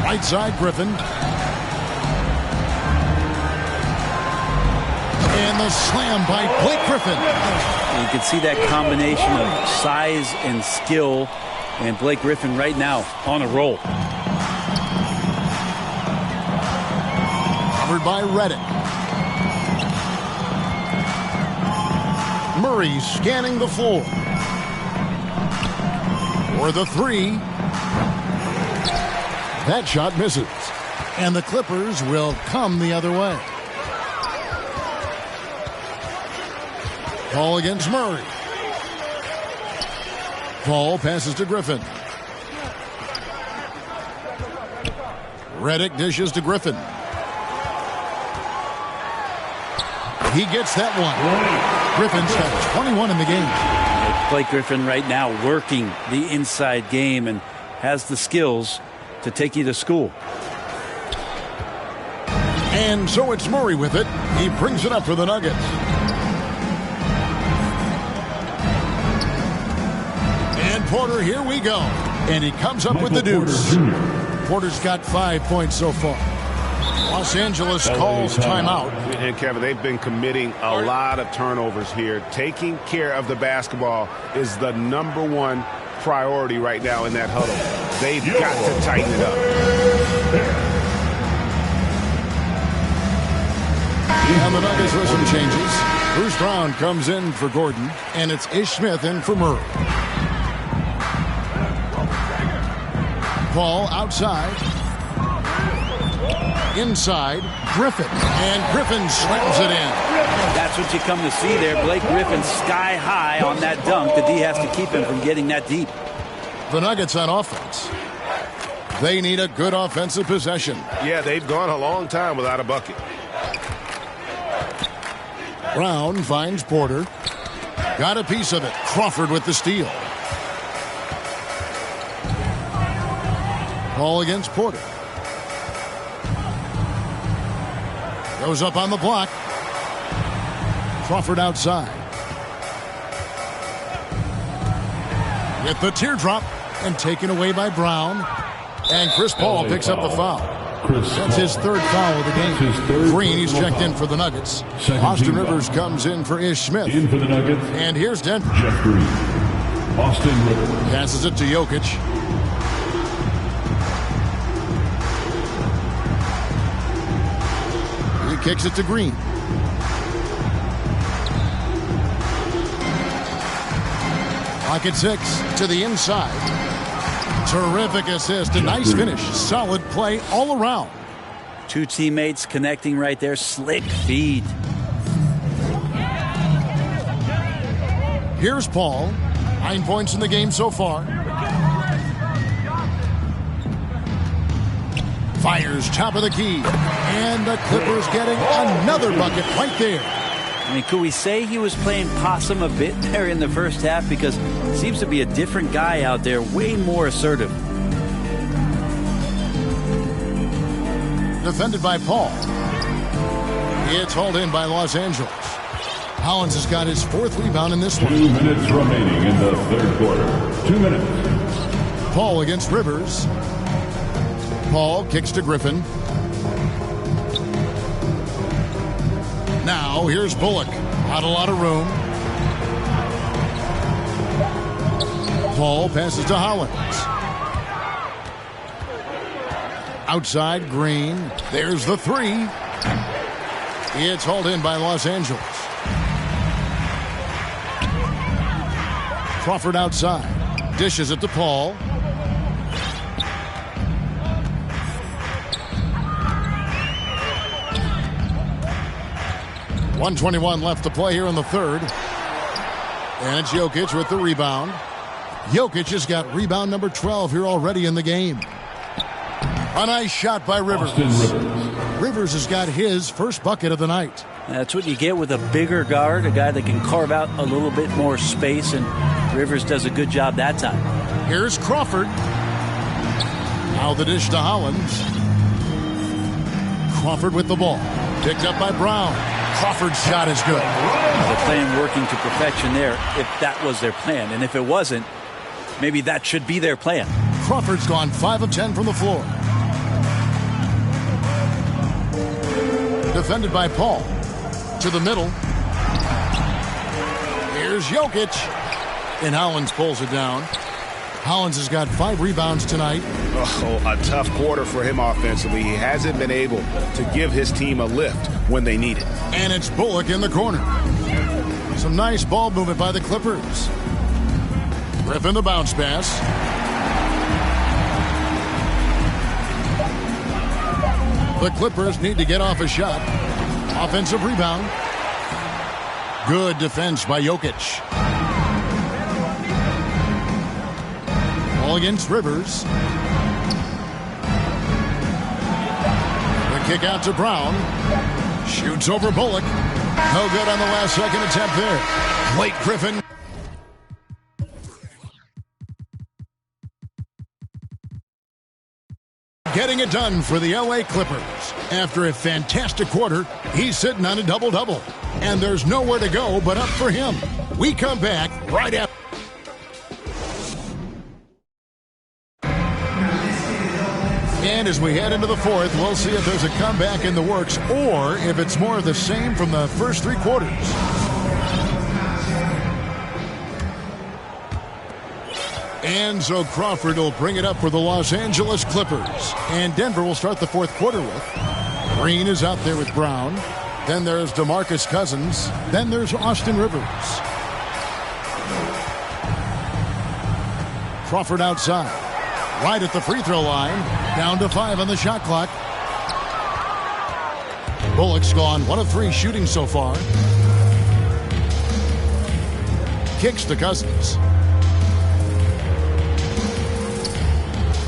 Right side, Griffin. And the slam by Blake Griffin. You can see that combination of size and skill. And Blake Griffin right now on a roll. Covered by Redick. Murray scanning the floor. For the 3. That shot misses. And the Clippers will come the other way. Paul against Murray. Paul passes to Griffin. Redick dishes to Griffin. He gets that one. Griffin's got 21 in the game. Blake Griffin right now working the inside game and has the skills to take you to school. And so it's Murray with it. He brings it up for the Nuggets. And Porter, here we go. And he comes up with the deuce. Porter's got 5 points so far. Los Angeles calls timeout. And Kevin, they've been committing a lot of turnovers here. Taking care of the basketball is the #1 priority right now in that huddle. They've got to tighten it up. And the Nuggets with some changes. Bruce Brown comes in for Gordon, and it's Ish Smith in for Murray. Paul outside. Inside, Griffin. And Griffin slams it in. That's what you come to see there. Blake Griffin sky high on that dunk. The D has to keep him from getting that deep. The Nuggets on offense. They need a good offensive possession. Yeah, they've gone a long time without a bucket. Brown finds Porter. Got a piece of it. Crawford with the steal. Paul against Porter. Goes up on the block. Crawford outside. With the teardrop and taken away by Brown. And Chris Paul picks up the foul. That's his third foul of the game. Green, he's checked in for the Nuggets. Austin Rivers comes in for Ish Smith. In for the Nuggets. And here's Denver. Jeff Green. Austin Rivers. Passes it to Jokic. He kicks it to Green. Clock at 6 to the inside. Terrific assist. A nice finish. Solid play all around. Two teammates connecting right there. Slick feed. Here's Paul. 9 points in the game so far. Fires top of the key. And the Clippers getting another bucket right there. I mean, could we say he was playing possum a bit there in the first half? Because it seems to be a different guy out there, way more assertive. Defended by Paul. It's hauled in by Los Angeles. Hollins has got his 4th rebound in this one. 2 minutes remaining in the third quarter. 2 minutes. Paul against Rivers. Paul kicks to Griffin. Now, here's Bullock. Not a lot of room. Paul passes to Hollins. Outside, Green. There's the 3. It's hauled in by Los Angeles. Crawford outside. Dishes it to Paul. .121 left to play here in the third. And it's Jokic with the rebound. Jokic has got rebound number 12 here already in the game. A nice shot by Rivers. Rivers has got his first bucket of the night. That's what you get with a bigger guard, a guy that can carve out a little bit more space, and Rivers does a good job that time. Here's Crawford. Now the dish to Hollins. Crawford with the ball. Picked up by Brown. Crawford's shot is good. The plan working to perfection there, if that was their plan. And if it wasn't, maybe that should be their plan. Crawford's gone 5 of 10 from the floor. Defended by Paul. To the middle. Here's Jokic. And Hollins pulls it down. Hollins has got 5 rebounds tonight. Oh, a tough quarter for him offensively. He hasn't been able to give his team a lift when they need it. And it's Bullock in the corner. Some nice ball movement by the Clippers. Griffin the bounce pass. The Clippers need to get off a shot. Offensive rebound. Good defense by Jokic. Ball against Rivers. The kick out to Brown. Shoots over Bullock. No good on the last second attempt there. Blake Griffin. Getting it done for the LA Clippers. After a fantastic quarter, he's sitting on a double-double. And there's nowhere to go but up for him. We come back right after. And as we head into the fourth, we'll see if there's a comeback in the works or if it's more of the same from the first three quarters. And so Crawford will bring it up for the Los Angeles Clippers. And Denver will start the fourth quarter with. Green is out there with Brown. Then there's DeMarcus Cousins. Then there's Austin Rivers. Crawford outside. Right at the free throw line. Down to 5 on the shot clock. Bullock's gone 1 of 3 shooting so far. Kicks to Cousins.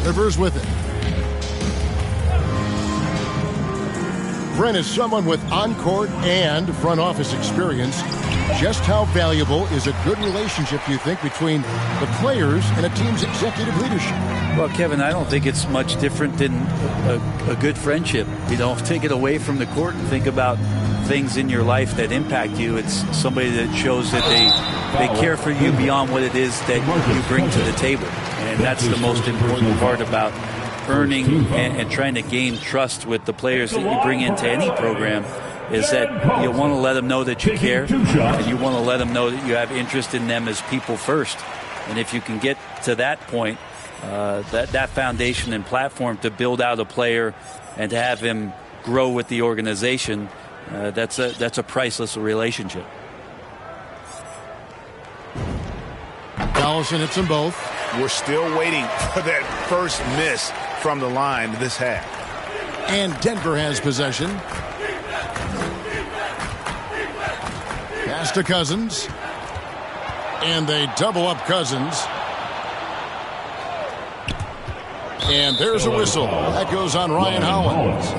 Rivers with it. Brent, is someone with on-court and front office experience, just how valuable is a good relationship, you think, between the players and a team's executive leadership? Well, Kevin, I don't think it's much different than a good friendship. You know, take it away from the court and think about things in your life that impact you. It's somebody that shows that they care for you beyond what it is that you bring to the table. And that's the most important part about earning and trying to gain trust with the players that you bring into any program, is that you want to let them know that you care, and you want to let them know that you have interest in them as people first. And if you can get to that point, that foundation and platform to build out a player and to have him grow with the organization, that's a priceless relationship. Allison hits them both. We're still waiting for that first miss from the line this half. And Denver has possession. Pass to Cousins. And they double up Cousins. And there's a whistle. That goes on Ryan Hollins.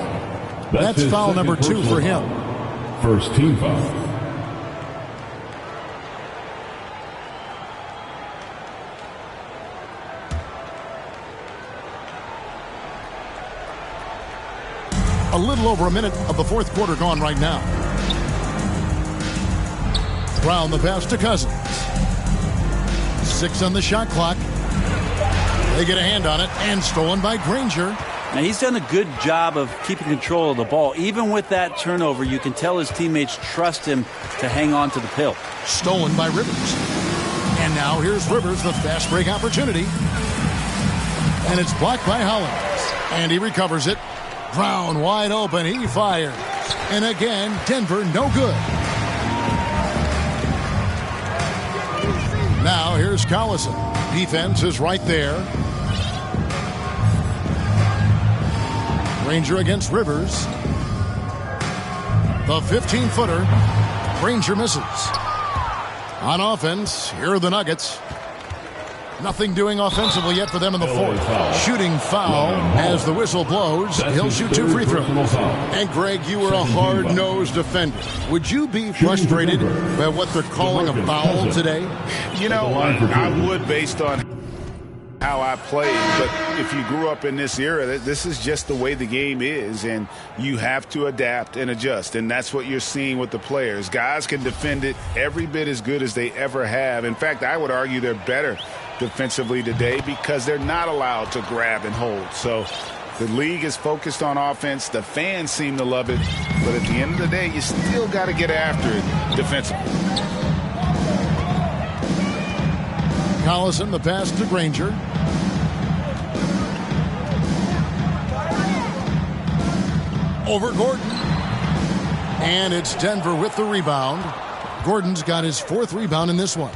That's foul number 2 for him. First team foul. A little over a minute of the fourth quarter gone right now. Brown the pass to Cousins. 6 on the shot clock. They get a hand on it, and stolen by Granger. Now, he's done a good job of keeping control of the ball. Even with that turnover, you can tell his teammates trust him to hang on to the pill. Stolen by Rivers. And now here's Rivers, the fast break opportunity. And it's blocked by Hollins. And he recovers it. Brown wide open. He fires. And again, Denver no good. Now here's Collison. Defense is right there. Granger against Rivers. The 15-footer. Granger misses. On offense, here are the Nuggets. Nothing doing offensively yet for them in the fourth. Shooting foul as the whistle blows. He'll shoot 2 free throws. And Greg, you were a hard-nosed defender. Would you be frustrated by what they're calling a foul today? You know, I would, based on how I played, but if you grew up in this era, this is just the way the game is, and you have to adapt and adjust, and that's what you're seeing with the players. Guys can defend it every bit as good as they ever have. In fact, I would argue they're better defensively today because they're not allowed to grab and hold. So the league is focused on offense. The fans seem to love it, but at the end of the day, you still got to get after it defensively. Collison, the pass to Granger. Over Gordon. And it's Denver with the rebound. Gordon's got his 4th rebound in this one.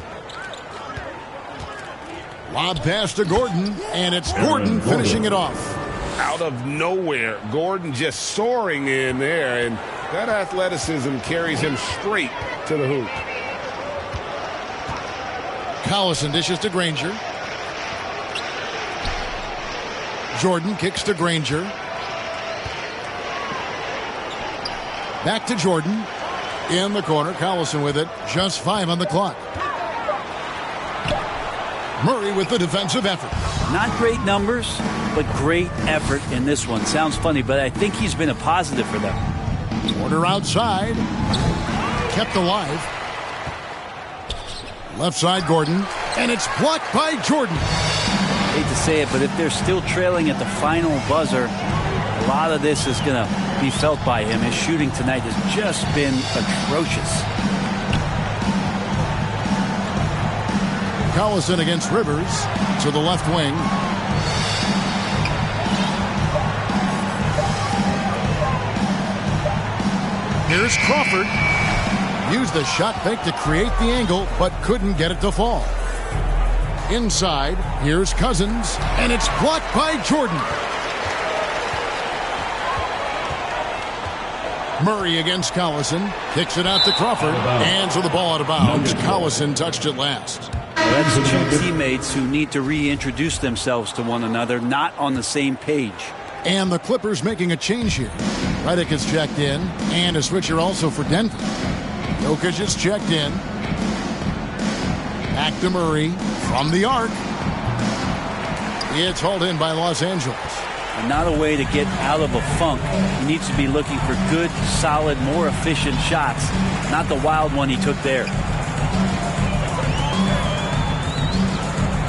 Lob pass to Gordon, and it's Gordon finishing it off. out of nowhere. Gordon just soaring in there, and that athleticism carries him straight to the hoop. Collison dishes to Granger. Jordan kicks to Granger. Back to Jordan. In the corner, Collison with it. Just 5 on the clock. Murray with the defensive effort. Not great numbers, but great effort in this one. Sounds funny, but I think he's been a positive for them. Porter outside. Kept alive. Left side, Gordon. And it's blocked by Jordan. Hate to say it, but if they're still trailing at the final buzzer, a lot of this is going to be felt by him. His shooting tonight has just been atrocious. Collison against Rivers to the left wing. Here's Crawford. Used the shot fake to create the angle, but couldn't get it to fall. Inside, here's Cousins, and it's blocked by Jordan. Murray against Collison. Kicks it out to Crawford. And so the ball out of bounds. Collison touched it last. Well, that's two teammates who need to reintroduce themselves to one another, not on the same page. And the Clippers making a change here. Redick is checked in, and a switcher also for Denver. Jokic is checked in. Back to Murray from the arc. It's hauled in by Los Angeles. And not a way to get out of a funk. He needs to be looking for good, solid, more efficient shots, not the wild one he took there.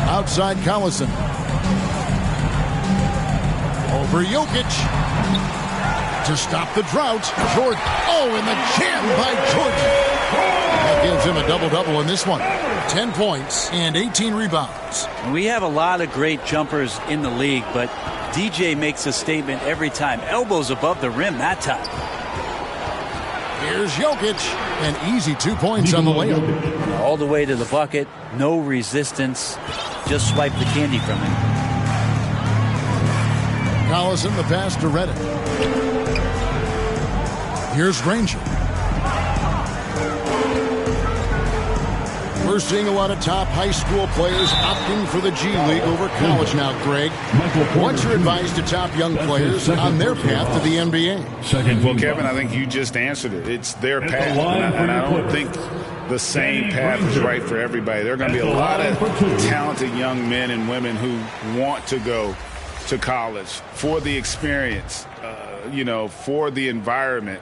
Outside Collison. Over Jokic. To stop the drought. Jordan. Oh, and the jam by Jordan. That gives him a double-double in this one. 10 points and 18 rebounds. We have a lot of great jumpers in the league, but DJ makes a statement every time. Elbows above the rim that time. Here's Jokic. An easy 2 points on the layup. All the way to the bucket. No resistance. Just swipe the candy from him. Collison the pass to Redick. Here's Granger. We're seeing a lot of top high school players opting for the G League over college now, Greg. What's your advice to top young players on their path to the NBA? Well, Kevin, I think you just answered it. It's their path, and I don't think the same path is right for everybody. There are going to be a lot of talented young men and women who want to go to college for the experience, for the environment,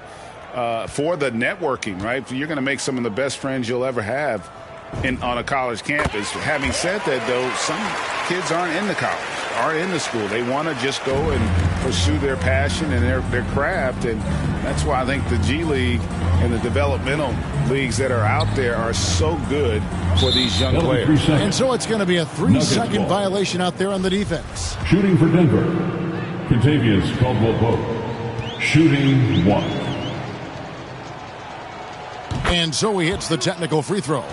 for the networking, right? You're going to make some of the best friends you'll ever have on a college campus. Having said that, though, some kids aren't in the college, aren't in the school. They want to just go and pursue their passion and their craft, and that's why I think the G League and the developmental leagues that are out there are so good for these young players. And so it's going to be a 3-second violation out there on the defense. Shooting for Denver, Contavious Caldwell-Pope. Shooting 1. And so he hits the technical free throw.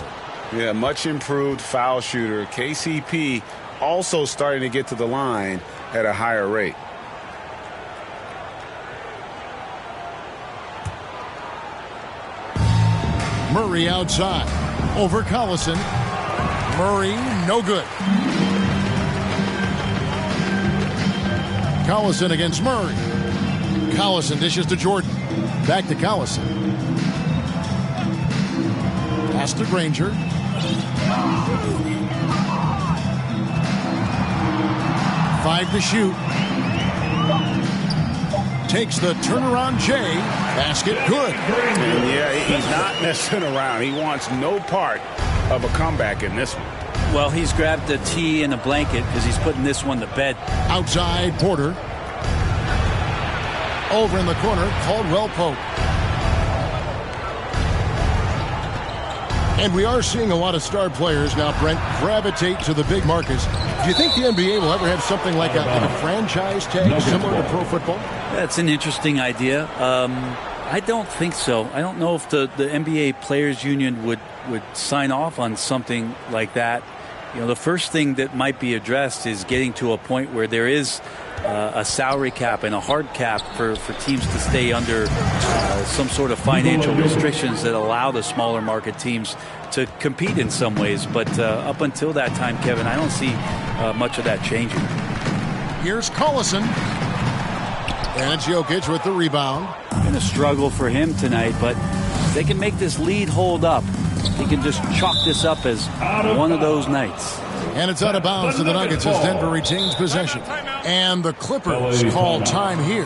Yeah, much improved foul shooter. KCP also starting to get to the line at a higher rate. Murray outside. Over Collison. Murray, no good. Collison against Murray. Collison dishes to Jordan. Back to Collison. Pass to Granger. Five to shoot. Takes the turnaround J. Basket good. And yeah, he's not messing around. He wants no part of a comeback in this one. Well, he's grabbed a tee and a blanket because he's putting this one to bed. Outside Porter. Over in the corner, Caldwell-Pope. And we are seeing a lot of star players now, Brent, gravitate to the big markets. Do you think the NBA will ever have something like a franchise tag similar to pro football? That's an interesting idea. I don't think so. I don't know if the NBA Players Union would sign off on something like that. You know, the first thing that might be addressed is getting to a point where there is a salary cap and a hard cap for teams to stay under some sort of financial restrictions that allow the smaller market teams to compete in some ways. But up until that time, Kevin, I don't see much of that changing. Here's Collison. And it's Jokic with the rebound. Been a struggle for him tonight, but if they can make this lead hold up, he can just chalk this up as one of those nights. And it's out of bounds to the Nuggets as Denver retains possession. And the Clippers call time here.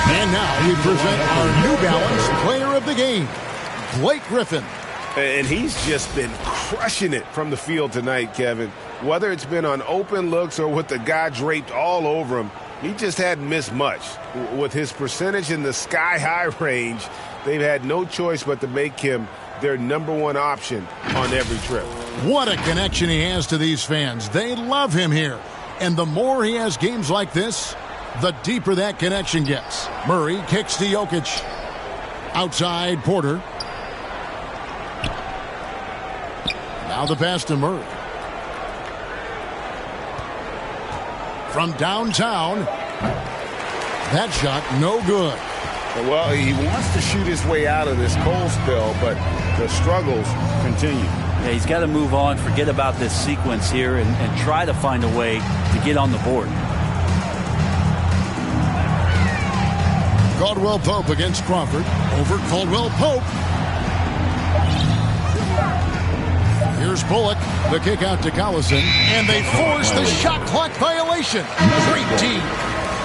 And now we present our New Balance Player of the Game, Blake Griffin. And he's just been crushing it from the field tonight, Kevin. Whether it's been on open looks or with the guy draped all over him, he just hadn't missed much. With his percentage in the sky-high range, they've had no choice but to make him their #1 option on every trip. What a connection he has to these fans. They love him here. And the more he has games like this, the deeper that connection gets. Murray kicks to Jokic. Outside, Porter. Now the pass to Murray. From downtown. That shot, no good. Well, he wants to shoot his way out of this cold spell, but the struggles continue. Yeah, he's got to move on, forget about this sequence here, and try to find a way to get on the board. Caldwell Pope against Crawford. Over Caldwell Pope. Here's Bullock. The kick out to Collison. And they force the shot clock violation. Great team.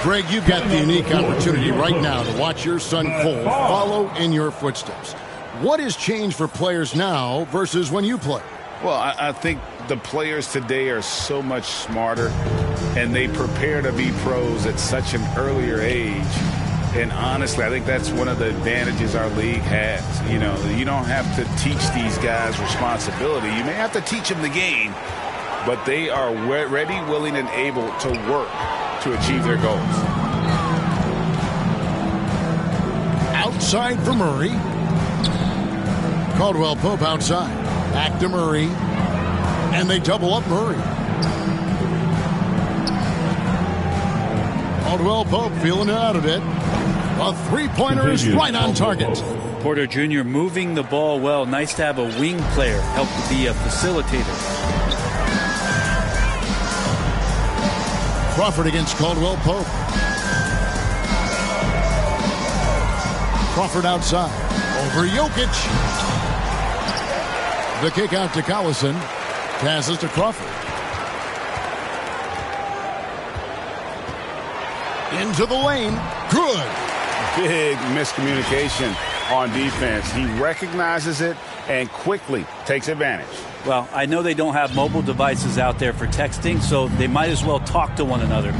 Greg, you've got the unique opportunity right now to watch your son Cole follow in your footsteps. What has changed for players now versus when you played? Well, I think the players today are so much smarter, and they prepare to be pros at such an earlier age. And honestly, I think that's one of the advantages our league has. You know, you don't have to teach these guys responsibility. You may have to teach them the game, but they are ready, willing, and able to work to achieve their goals. Outside for Murray. Caldwell Pope outside. Back to Murray. And they double up Murray. Caldwell Pope feeling it out a bit. A three-pointer is right on target. Porter Jr. moving the ball well. Nice to have a wing player help to be a facilitator. Crawford against Caldwell Pope. Crawford outside. Over Jokic. The kick out to Collison. Passes to Crawford. Into the lane. Good. Big miscommunication on defense. He recognizes it and quickly takes advantage. Well, I know they don't have mobile devices out there for texting, so they might as well talk to one another.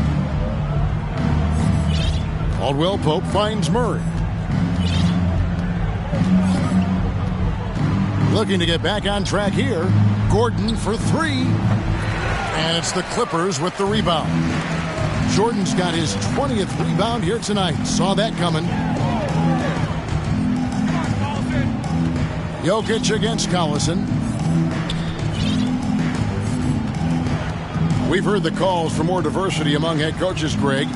Caldwell Pope finds Murray. Looking to get back on track here. Gordon for three. And it's the Clippers with the rebound. Jordan's got his 20th rebound here tonight. Saw that coming. Jokic against Collison. We've heard the calls for more diversity among head coaches, Greg.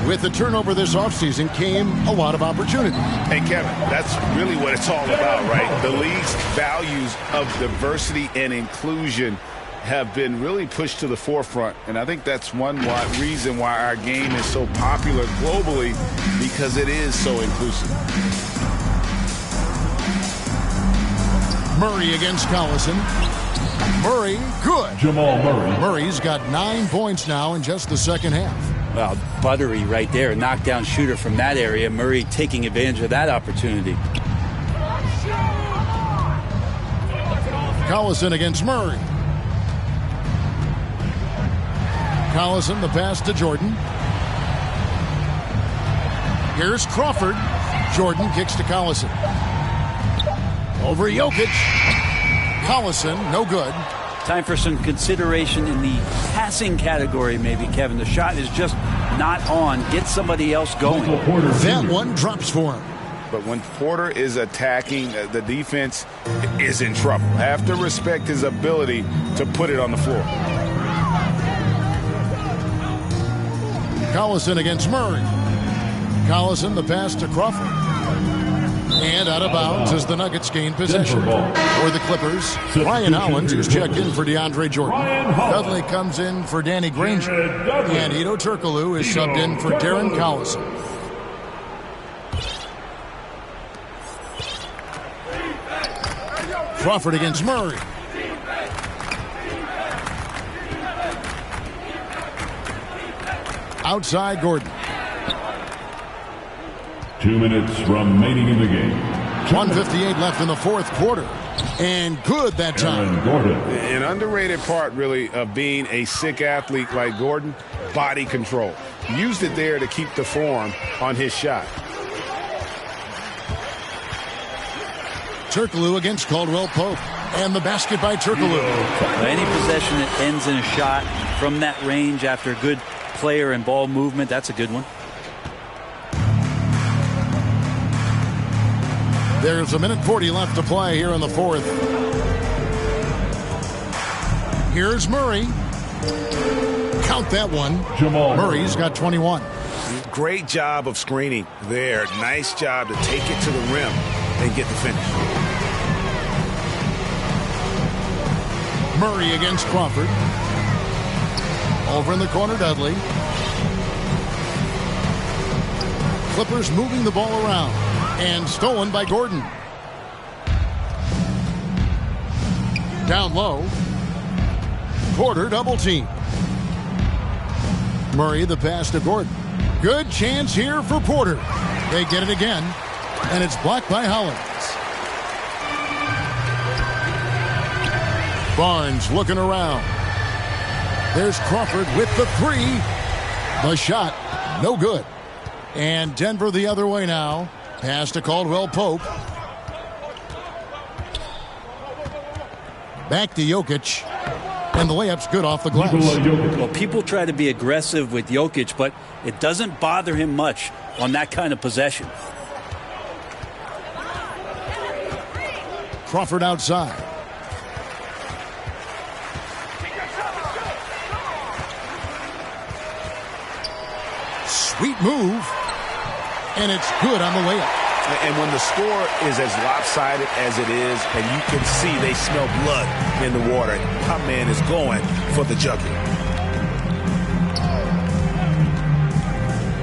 With the turnover this offseason came a lot of opportunity. Hey, Kevin, that's really what it's all about, right? The league's values of diversity and inclusion have been really pushed to the forefront, and I think that's one reason why our game is so popular globally, because it is so inclusive. Murray against Collison. Murray, good. Jamal Murray. Murray's got 9 points now in just the second half. Well, buttery right there. Knockdown shooter from that area. Murray taking advantage of that opportunity. Collison against Murray. Collison, the pass to Jordan. Here's Crawford. Jordan kicks to Collison. Over Jokic. Collison, no good. Time for some consideration in the passing category, maybe, Kevin. The shot is just not on. Get somebody else going. That one drops for him. But when Porter is attacking, the defense is in trouble. Have to respect his ability to put it on the floor. Collison against Murray. Collison, the pass to Crawford. And out of bounds as the Nuggets gain possession. For the Clippers, Ryan Holland, who's checked in for DeAndre Jordan. Dudley comes in for Danny Granger. And Ito Turkoglu is subbed in for Darren Collison. Crawford against Murray. Outside Gordon. 2 minutes remaining in the game. 1:58 left in the fourth quarter. And good that time. An underrated part, really, of being a sick athlete like Gordon, body control. Used it there to keep the form on his shot. Turkoglu against Caldwell Pope. And the basket by Turkoglu. Any possession that ends in a shot from that range after good player and ball movement, that's a good one. There's 1:40 left to play here in the fourth. Here's Murray. Count that one. Murray's got 21. Great job of screening there. Nice job to take it to the rim and get the finish. Murray against Crawford. Over in the corner, Dudley. Clippers moving the ball around. And stolen by Gordon. Down low. Porter double team. Murray the pass to Gordon. Good chance here for Porter. They get it again. And it's blocked by Hollins. Barnes looking around. There's Crawford with the three. The shot, no good. And Denver the other way now. Pass to Caldwell Pope. Back to Jokic. And the layup's good off the glass. Well, people try to be aggressive with Jokic, but it doesn't bother him much on that kind of possession. Crawford outside. Sweet move. And it's good on the layup. And when the score is as lopsided as it is, and you can see they smell blood in the water, my man is going for the jugular.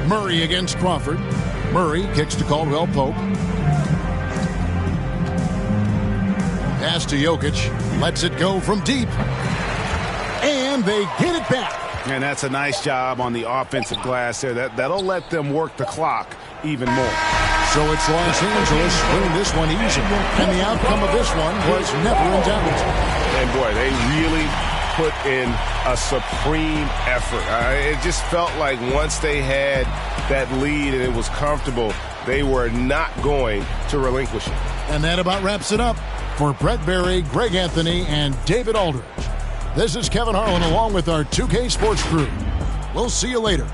Murray against Crawford. Murray kicks to Caldwell Pope. Pass to Jokic. Lets it go from deep. And they get it back. And that's a nice job on the offensive glass there. That'll let them work the clock even more. So it's Los Angeles winning this one easy. And the outcome of this one was never in doubt. And boy, they really put in a supreme effort. It just felt like once they had that lead and it was comfortable, they were not going to relinquish it. And that about wraps it up. For Brett Berry, Greg Anthony, and David Aldridge, this is Kevin Harlan along with our 2K Sports crew. We'll see you later.